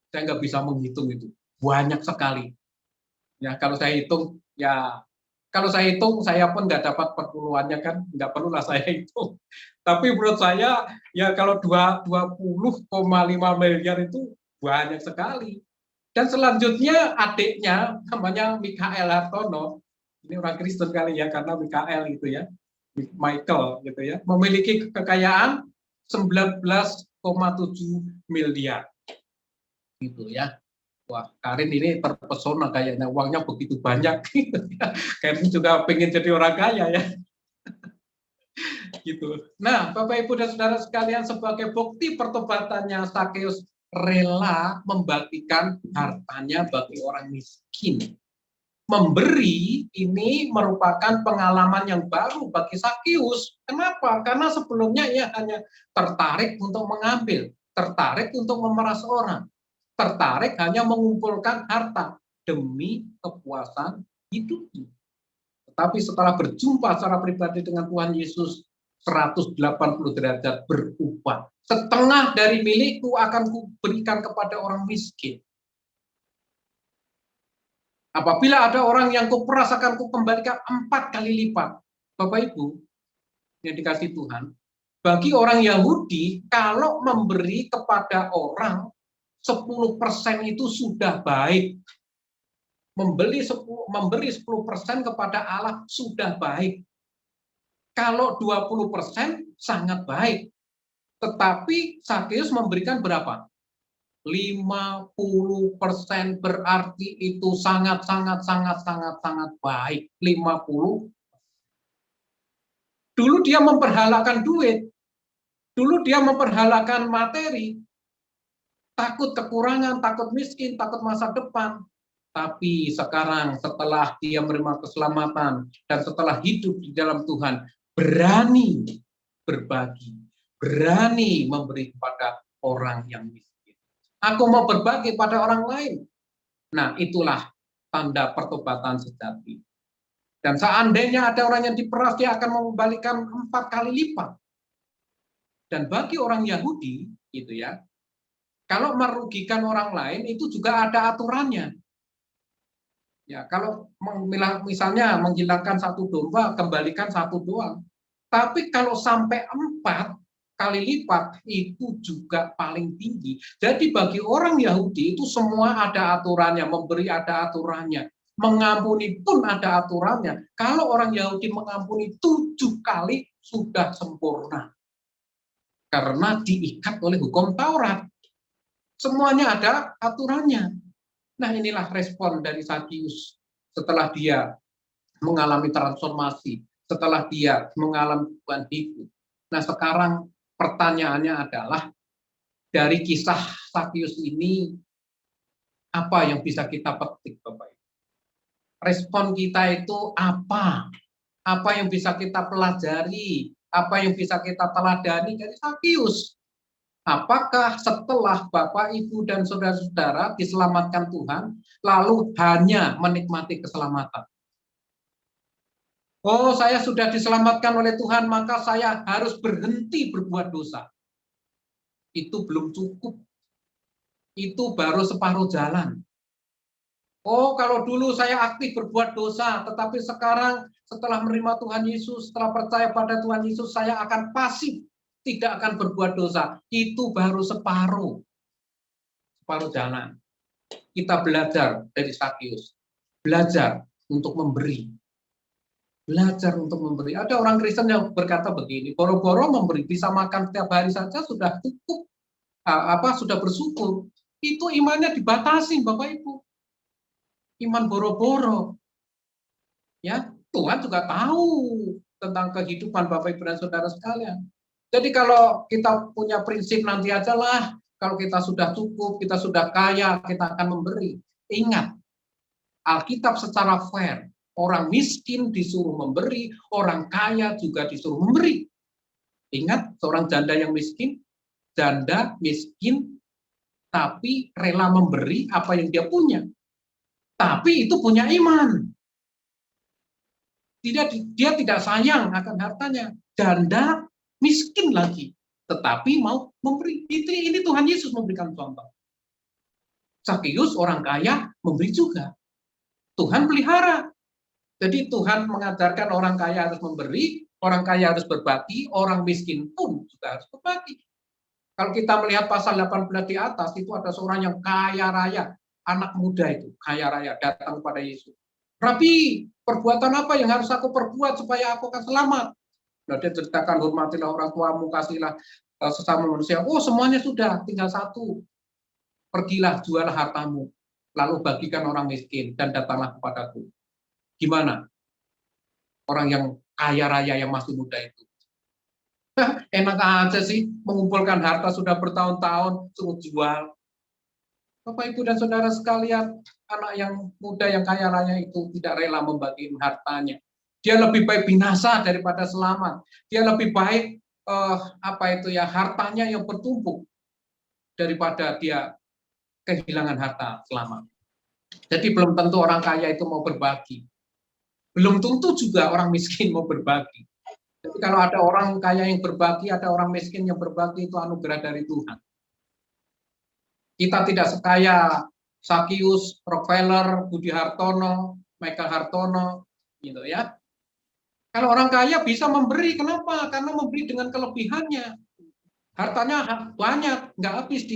Saya nggak bisa menghitung itu, banyak sekali. Ya, kalau saya hitung, saya pun nggak dapat perpuluhannya kan, nggak perlulah saya hitung. Tapi menurut saya, ya kalau 20,5 miliar itu banyak sekali. Dan selanjutnya adiknya, namanya Michael Hartono, ini orang Kristen kali ya, karena Michael gitu ya, Michael gitu ya, memiliki kekayaan 19,7 miliar. Gitu ya. Wah, Karin ini terpesona kayaknya, uangnya begitu banyak. Karin juga pengen jadi orang kaya ya. Gitu. Nah, Bapak, Ibu, dan saudara sekalian, sebagai bukti pertobatannya, Sakyus rela membagikan hartanya bagi orang miskin. Memberi ini merupakan pengalaman yang baru bagi Sakyus. Kenapa? Karena sebelumnya ia hanya tertarik untuk mengambil, tertarik untuk memeras orang, tertarik hanya mengumpulkan harta demi kepuasan hidupnya. Tetapi setelah berjumpa secara pribadi dengan Tuhan Yesus, 180 derajat berubah. Setengah dari milikku akan kuberikan kepada orang miskin. Apabila ada orang yang kuperas, akan kukembalikan 4 kali lipat. Bapak, Ibu, yang dikasih Tuhan, bagi orang Yahudi, kalau memberi kepada orang 10% itu sudah baik. Memberi 10% kepada Allah sudah baik. Kalau 20% sangat baik. Tetapi Sakyus memberikan berapa? 50% berarti itu sangat baik. 50. Dulu dia memperhalakan duit. Dulu dia memperhalakan materi. Takut kekurangan, takut miskin, takut masa depan. Tapi sekarang setelah dia menerima keselamatan dan setelah hidup di dalam Tuhan, berani berbagi, berani memberi kepada orang yang miskin. Aku mau berbagi pada orang lain. Nah, itulah tanda pertobatan sejati. Dan seandainya ada orang yang diperas, dia akan mengembalikan 4 kali lipat. Dan bagi orang Yahudi, gitu ya. Kalau merugikan orang lain itu juga ada aturannya. Ya, kalau misalnya menghilangkan satu domba, kembalikan satu doang. Tapi kalau sampai 4 kali lipat itu juga paling tinggi. Jadi bagi orang Yahudi itu semua ada aturannya, memberi ada aturannya, mengampuni pun ada aturannya. Kalau orang Yahudi mengampuni 7 kali sudah sempurna. Karena diikat oleh hukum Taurat. Semuanya ada aturannya. Nah, inilah respon dari Sakius setelah dia mengalami transformasi, setelah dia mengalami perubahan hidup. Nah, sekarang pertanyaannya adalah, dari kisah Sakius ini, apa yang bisa kita petik, Bapak Ibu? Respon kita itu apa? Apa yang bisa kita pelajari? Apa yang bisa kita teladani dari Sakius? Apakah setelah Bapak, Ibu, dan saudara-saudara diselamatkan Tuhan, lalu hanya menikmati keselamatan? Oh, saya sudah diselamatkan oleh Tuhan, maka saya harus berhenti berbuat dosa. Itu belum cukup. Itu baru separuh jalan. Oh, kalau dulu saya aktif berbuat dosa, tetapi sekarang setelah menerima Tuhan Yesus, setelah percaya pada Tuhan Yesus, saya akan pasif. Tidak akan berbuat dosa. Itu baru separuh jalan. Kita belajar dari Sakius. Belajar untuk memberi. Belajar untuk memberi. Ada orang Kristen yang berkata begini, boro-boro memberi, bisa makan setiap hari saja sudah cukup, sudah bersyukur. Itu imannya dibatasi, Bapak Ibu. Iman boro-boro. Ya, Tuhan juga tahu tentang kehidupan Bapak Ibu dan saudara sekalian. Jadi kalau kita punya prinsip nanti ajalah, kalau kita sudah cukup, kita sudah kaya, kita akan memberi. Ingat, Alkitab secara fair, orang miskin disuruh memberi, orang kaya juga disuruh memberi. Ingat, seorang janda yang miskin, tapi rela memberi apa yang dia punya. Tapi itu punya iman. Dia tidak sayang akan hartanya. Janda miskin lagi, tetapi mau memberi. Ini Tuhan Yesus memberikan contoh. Sakius orang kaya memberi juga. Tuhan pelihara. Jadi Tuhan mengajarkan orang kaya harus memberi, orang kaya harus berbagi, orang miskin pun juga harus berbagi. Kalau kita melihat pasal 18 di atas, itu ada seorang yang kaya raya, anak muda itu, kaya raya, datang kepada Yesus. Rabi, perbuatan apa yang harus aku perbuat supaya aku akan selamat? Nah, dia ceritakan, hormatilah orang tuamu, kasihlah sesama manusia. Oh, semuanya sudah, tinggal satu. Pergilah, jualah hartamu, lalu bagikan orang miskin, dan datanglah kepadaku. Gimana? Orang yang kaya raya yang masih muda itu. Enak aja sih, mengumpulkan harta sudah bertahun-tahun, suruh jual. Bapak, Ibu, dan saudara sekalian, anak yang muda yang kaya raya itu tidak rela membagikan hartanya. Dia lebih baik binasa daripada selamat. Dia lebih baik hartanya yang bertumpuk daripada dia kehilangan harta selamat. Jadi belum tentu orang kaya itu mau berbagi. Belum tentu juga orang miskin mau berbagi. Jadi kalau ada orang kaya yang berbagi, ada orang miskin yang berbagi, itu anugerah dari Tuhan. Kita tidak sekaya Sakius, Rockefeller, Budi Hartono, Michael Hartono, gitu ya. Kalau orang kaya bisa memberi, kenapa? Karena memberi dengan kelebihannya. Hartanya banyak, nggak habis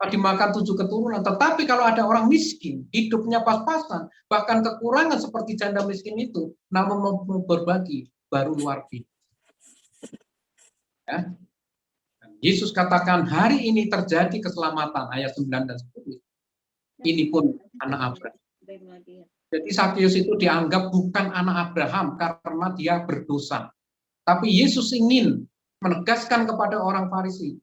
dimakan 7 keturunan. Tetapi kalau ada orang miskin, hidupnya pas-pasan, bahkan kekurangan seperti janda miskin itu, namun mau berbagi, baru luar biasa. Ya. Yesus katakan, hari ini terjadi keselamatan, ayat 9 dan 10. Ini pun anak Abraham. Jadi Sakius itu dianggap bukan anak Abraham karena dia berdosa. Tapi Yesus ingin menegaskan kepada orang Farisi.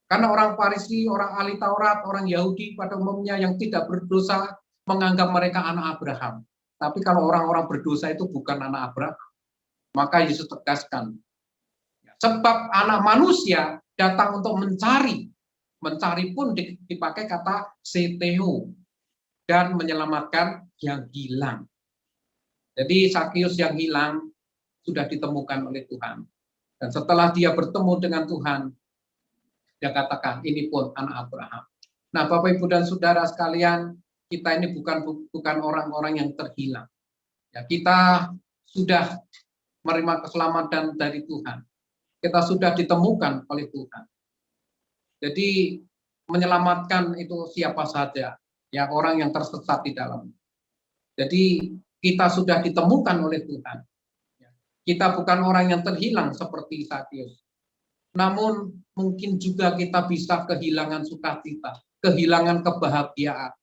Karena orang Farisi, orang ahli Taurat, orang Yahudi pada umumnya yang tidak berdosa menganggap mereka anak Abraham. Tapi kalau orang-orang berdosa itu bukan anak Abraham. Maka Yesus tegaskan. Sebab anak manusia datang untuk mencari. Mencari pun dipakai kata seteo. Dan menyelamatkan yang hilang. Jadi Sakius yang hilang sudah ditemukan oleh Tuhan. Dan setelah dia bertemu dengan Tuhan, Dia katakan, ini pun anak Abraham. Nah, Bapak, Ibu, dan Saudara sekalian, kita ini bukan orang-orang yang terhilang. Ya, kita sudah menerima keselamatan dari Tuhan. Kita sudah ditemukan oleh Tuhan. Jadi menyelamatkan itu siapa saja, ya, orang yang tersesat di dalam. Jadi kita sudah ditemukan oleh Tuhan. Kita bukan orang yang terhilang seperti Sakius. Namun mungkin juga kita bisa kehilangan sukacita, kehilangan kebahagiaan,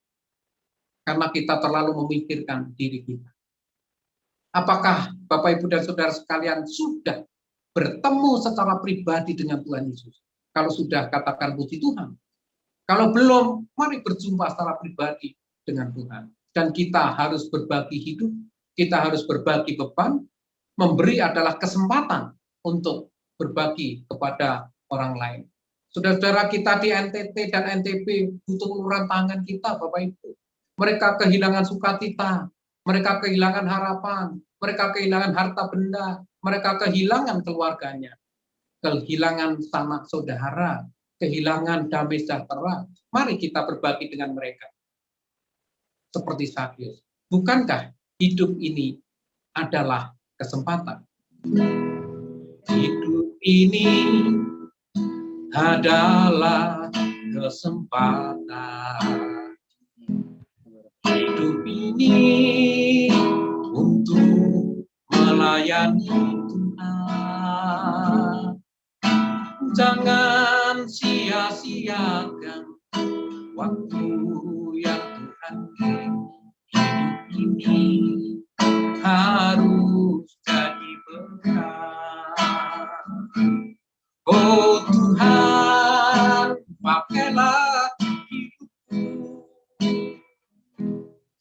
karena kita terlalu memikirkan diri kita. Apakah Bapak, Ibu, dan Saudara sekalian sudah bertemu secara pribadi dengan Tuhan Yesus? Kalau sudah, katakan puji Tuhan. Kalau belum, mari berjumpa secara pribadi dengan Tuhan. Dan kita harus berbagi hidup, kita harus berbagi beban. Memberi adalah kesempatan untuk berbagi kepada orang lain. Saudara-saudara kita di NTT dan NTB butuh uluran tangan kita, Bapak Ibu. Mereka kehilangan sukacita, mereka kehilangan harapan, mereka kehilangan harta benda, mereka kehilangan keluarganya, kehilangan sanak saudara, kehilangan damai sejahtera. Mari kita berbagi dengan mereka. Seperti Sakius. Bukankah hidup ini adalah kesempatan? Hidup ini adalah kesempatan. Hidup ini untuk melayani Tuhan. Jangan sia-siakan waktu yang Tuhan beri. Hidup ini harus jadi berkah. Oh Tuhan, pakailah hidupku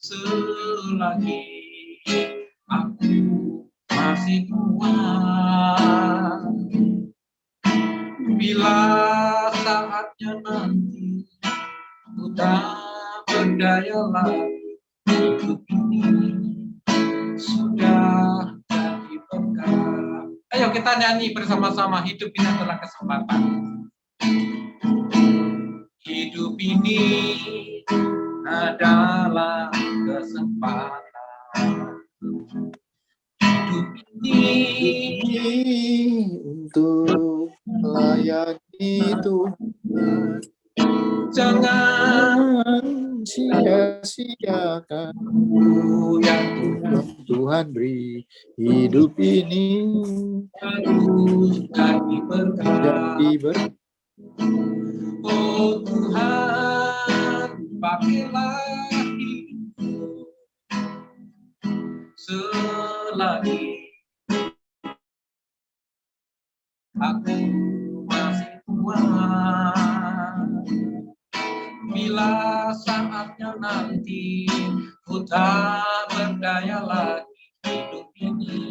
selagi aku masih kuat. Bila saatnya nanti ku tak berdaya lagi, hidup ini sudah jadi berkah. Ayo kita nyanyi bersama-sama, hidup ini adalah kesempatan. Hidup ini adalah kesempatan. Hidup ini untuk melayani Tuhan. jangan sia-siakan yang Tuhan beri. Hidup ini harus jadi berkah. jadi berkah. Oh Tuhan, pakailah hidupku selagi aku masih kuat. Bila saatnya nanti ku tak berdaya lagi, hidup ini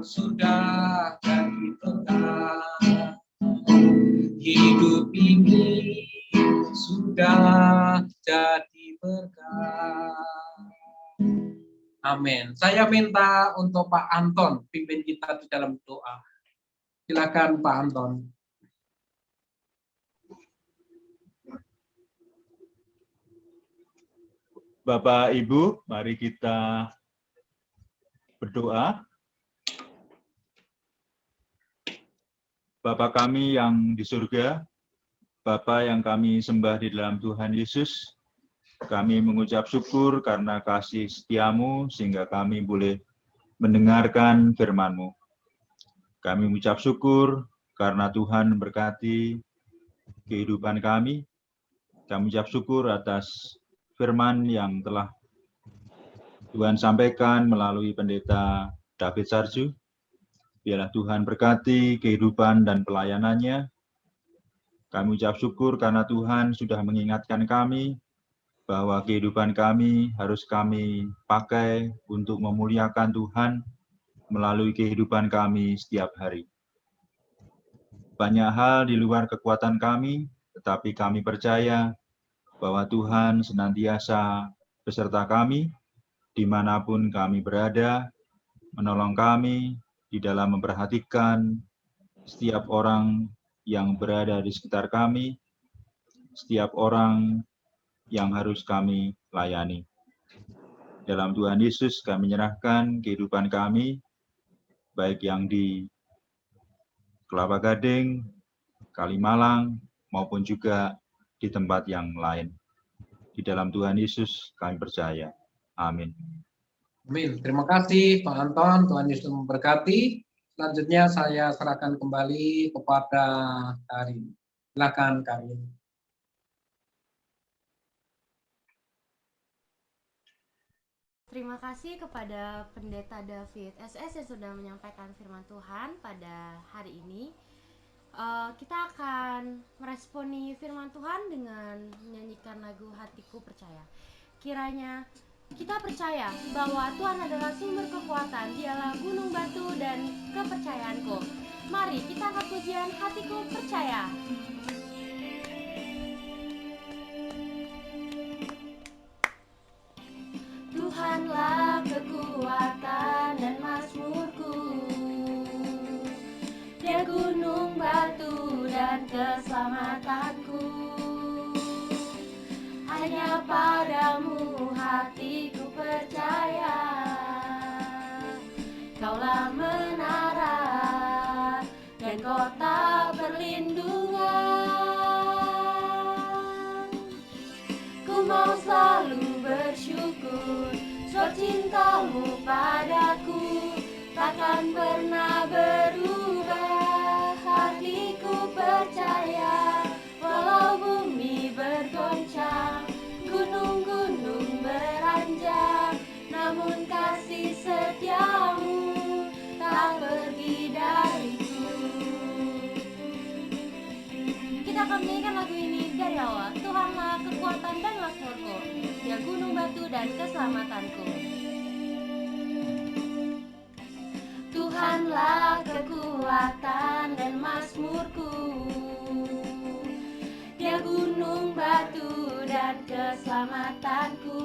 sudah jadi berkah. Hidup ini sudah jadi berkah. Amin. Saya minta untuk Pak Anton pimpin kita di dalam doa. Silakan Pak Anton. Bapak, Ibu, mari kita berdoa. Bapa kami yang di surga, Bapa yang kami sembah di dalam Tuhan Yesus, kami mengucap syukur karena kasih setiamu sehingga kami boleh mendengarkan firman-Mu. Kami mengucap syukur karena Tuhan memberkati kehidupan kami. Kami mengucap syukur atas firman yang telah Tuhan sampaikan melalui pendeta David Sarju. Biarlah Tuhan berkati kehidupan dan pelayanannya. Kami ucap syukur karena Tuhan sudah mengingatkan kami bahwa kehidupan kami harus kami pakai untuk memuliakan Tuhan melalui kehidupan kami setiap hari. Banyak hal di luar kekuatan kami, tetapi kami percaya bahwa Tuhan senantiasa beserta kami, dimanapun kami berada, menolong kami di dalam memperhatikan setiap orang yang berada di sekitar kami, setiap orang yang harus kami layani. Dalam Tuhan Yesus kami menyerahkan kehidupan kami, baik yang di Kelapa Gading, Kalimalang, maupun juga di tempat yang lain. Di dalam Tuhan Yesus kami percaya. Amin. Amin. Terima kasih Pak Anton, Tuhan Yesus memberkati. Selanjutnya saya serahkan kembali kepada Karin. Silakan Karin. Terima kasih kepada Pendeta David SS yang sudah menyampaikan firman Tuhan pada hari ini. Kita akan meresponi firman Tuhan dengan menyanyikan lagu Hatiku Percaya. Kiranya kita percaya bahwa Tuhan adalah sumber kekuatan, Dialah gunung batu dan kepercayaanku. Mari kita angkat pujian Hatiku Percaya. Tuhanlah kekuatan dan mazmurku, Dia gunung batu dan keselamatanku. Hanya padamu hatiku percaya, Kaulah menara dan kota perlindungan. Ku mau selalu bersyukur, sebab cintamu padaku takkan pernah berubah. Hatiku percaya, walau bumi bergoncang, gunung-gunung beranjak, namun kasih setiamu tak pergi dariku. Kita akan menyanyikan lagu ini dari awal. Tuhanlah kekuatan dan mazmurku, Dia gunung batu dan keselamatanku. Tuhanlah kekuatan dan mazmurku, Dia gunung batu dan keselamatanku.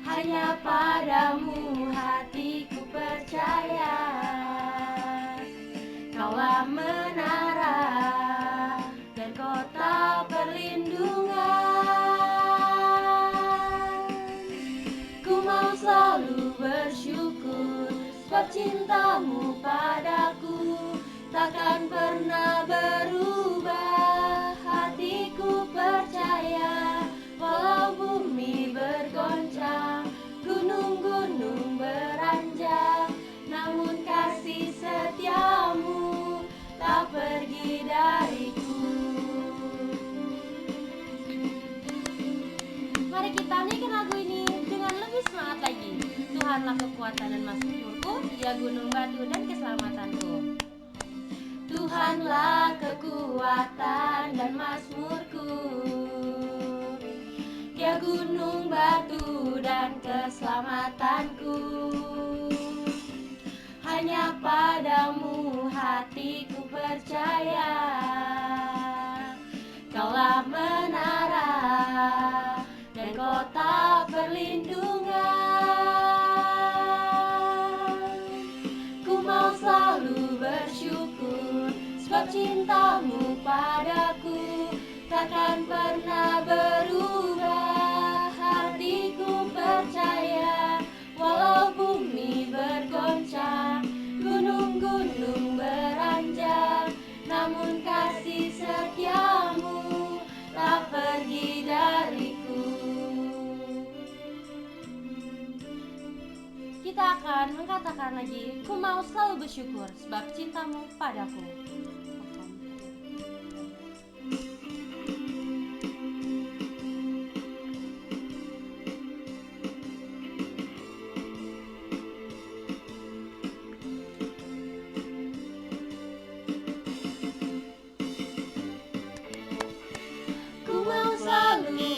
Hanya padamu hatiku percaya, Kaulah menara dan kota perlindungan. Ku mau selalu bersyukur, sebab cintamu padaku takkan pernah berubah. Hatiku percaya, walau bumi bergoncang, gunung-gunung beranjak, namun kasih setiamu tak pergi dariku. Mari kita nyanyikan lagu ini dengan lebih semangat lagi. Tuhanlah kekuatan dan mazmurku, Dia gunung batu dan keselamatanku. Tuhanlah kekuatan dan mazmurku, Dia gunung batu dan keselamatanku. Hanya padamu hatiku percaya, Kaulah menara dan kota perlindungan. Ku mau selalu bersyukur, sebab cintamu padaku takkan pernah berubah. Hatiku percaya, walau bumi bergoncang, gunung-gunung beranjak, namun kasih setiamu tak pergi dariku. Kita akan mengatakan lagi, ku mau selalu bersyukur, sebab cintamu padaku.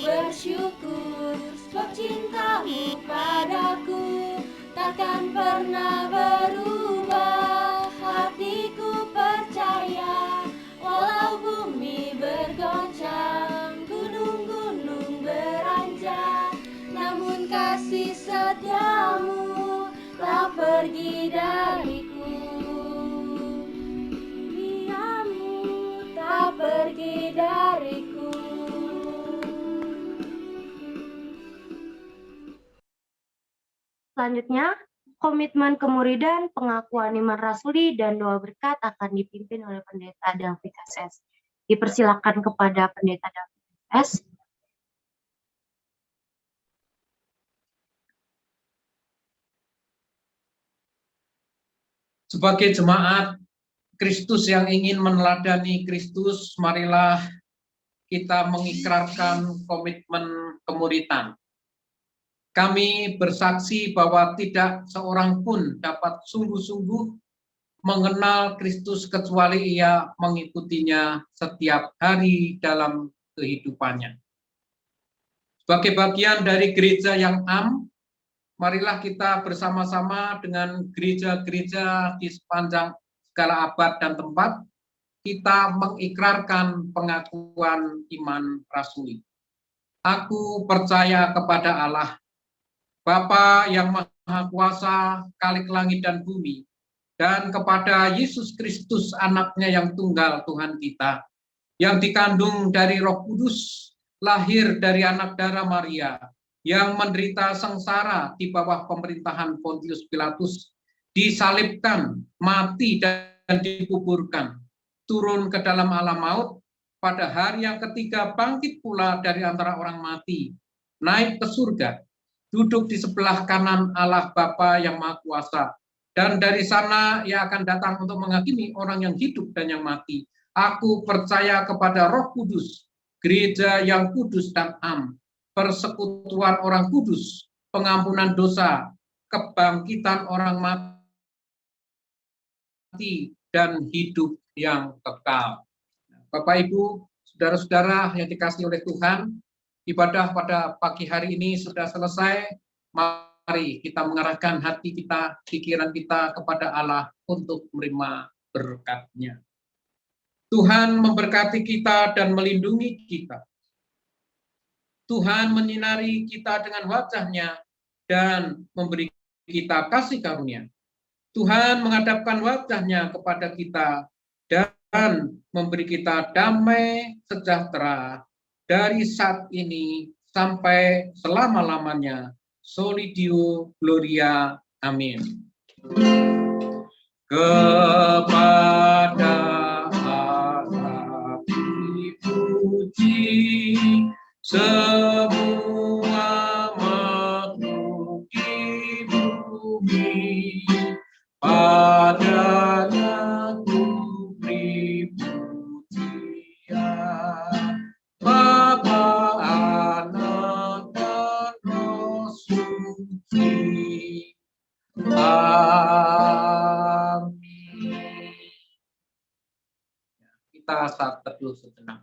Bersyukur, sebab cintamu padaku takkan pernah berubah. Hatiku percaya, walau bumi bergoncang, gunung-gunung beranjak, namun kasih setiamu tak pergi dariku. Biarlah Selanjutnya, komitmen kemuridan, pengakuan iman rasuli, dan doa berkat akan dipimpin oleh Pendeta David SS. Dipersilakan kepada Pendeta David SS. Sebagai jemaat Kristus yang ingin meneladani Kristus, marilah kita mengikrarkan komitmen kemuridan. Kami bersaksi bahwa tidak seorang pun dapat sungguh-sungguh mengenal Kristus kecuali ia mengikutinya setiap hari dalam kehidupannya. Sebagai bagian dari gereja yang am, marilah kita bersama-sama dengan gereja-gereja di sepanjang segala abad dan tempat, kita mengikrarkan pengakuan iman rasuli. Aku percaya kepada Allah, Bapa yang Maha Kuasa, Khalik langit dan bumi, dan kepada Yesus Kristus, anaknya yang tunggal Tuhan kita, yang dikandung dari Roh Kudus, lahir dari anak darah Maria, yang menderita sengsara di bawah pemerintahan Pontius Pilatus, disalibkan, mati, dan dikuburkan, turun ke dalam alam maut, pada hari yang ketiga bangkit pula dari antara orang mati, naik ke surga, duduk di sebelah kanan Allah Bapa yang Maha Kuasa, dan dari sana ia akan datang untuk menghakimi orang yang hidup dan yang mati. Aku percaya kepada Roh Kudus, gereja yang kudus dan am, persekutuan orang kudus, pengampunan dosa, kebangkitan orang mati, dan hidup yang kekal. Bapak, Ibu, saudara-saudara yang dikasihi oleh Tuhan, ibadah pada pagi hari ini sudah selesai. Mari kita mengarahkan hati kita, pikiran kita kepada Allah untuk menerima berkat-Nya. Tuhan memberkati kita dan melindungi kita. Tuhan menyinari kita dengan wajah-Nya dan memberi kita kasih karunia. Tuhan menghadapkan wajah-Nya kepada kita dan memberi kita damai sejahtera dari saat ini sampai selama-lamanya. Soli Deo Gloria. Amin. Kepada Allah dipuji semua makhluk di bumi, padanya ku beri pujian, Bapa, Anak, dan Roh Suci. Amin. Kita saat teduh sejenak.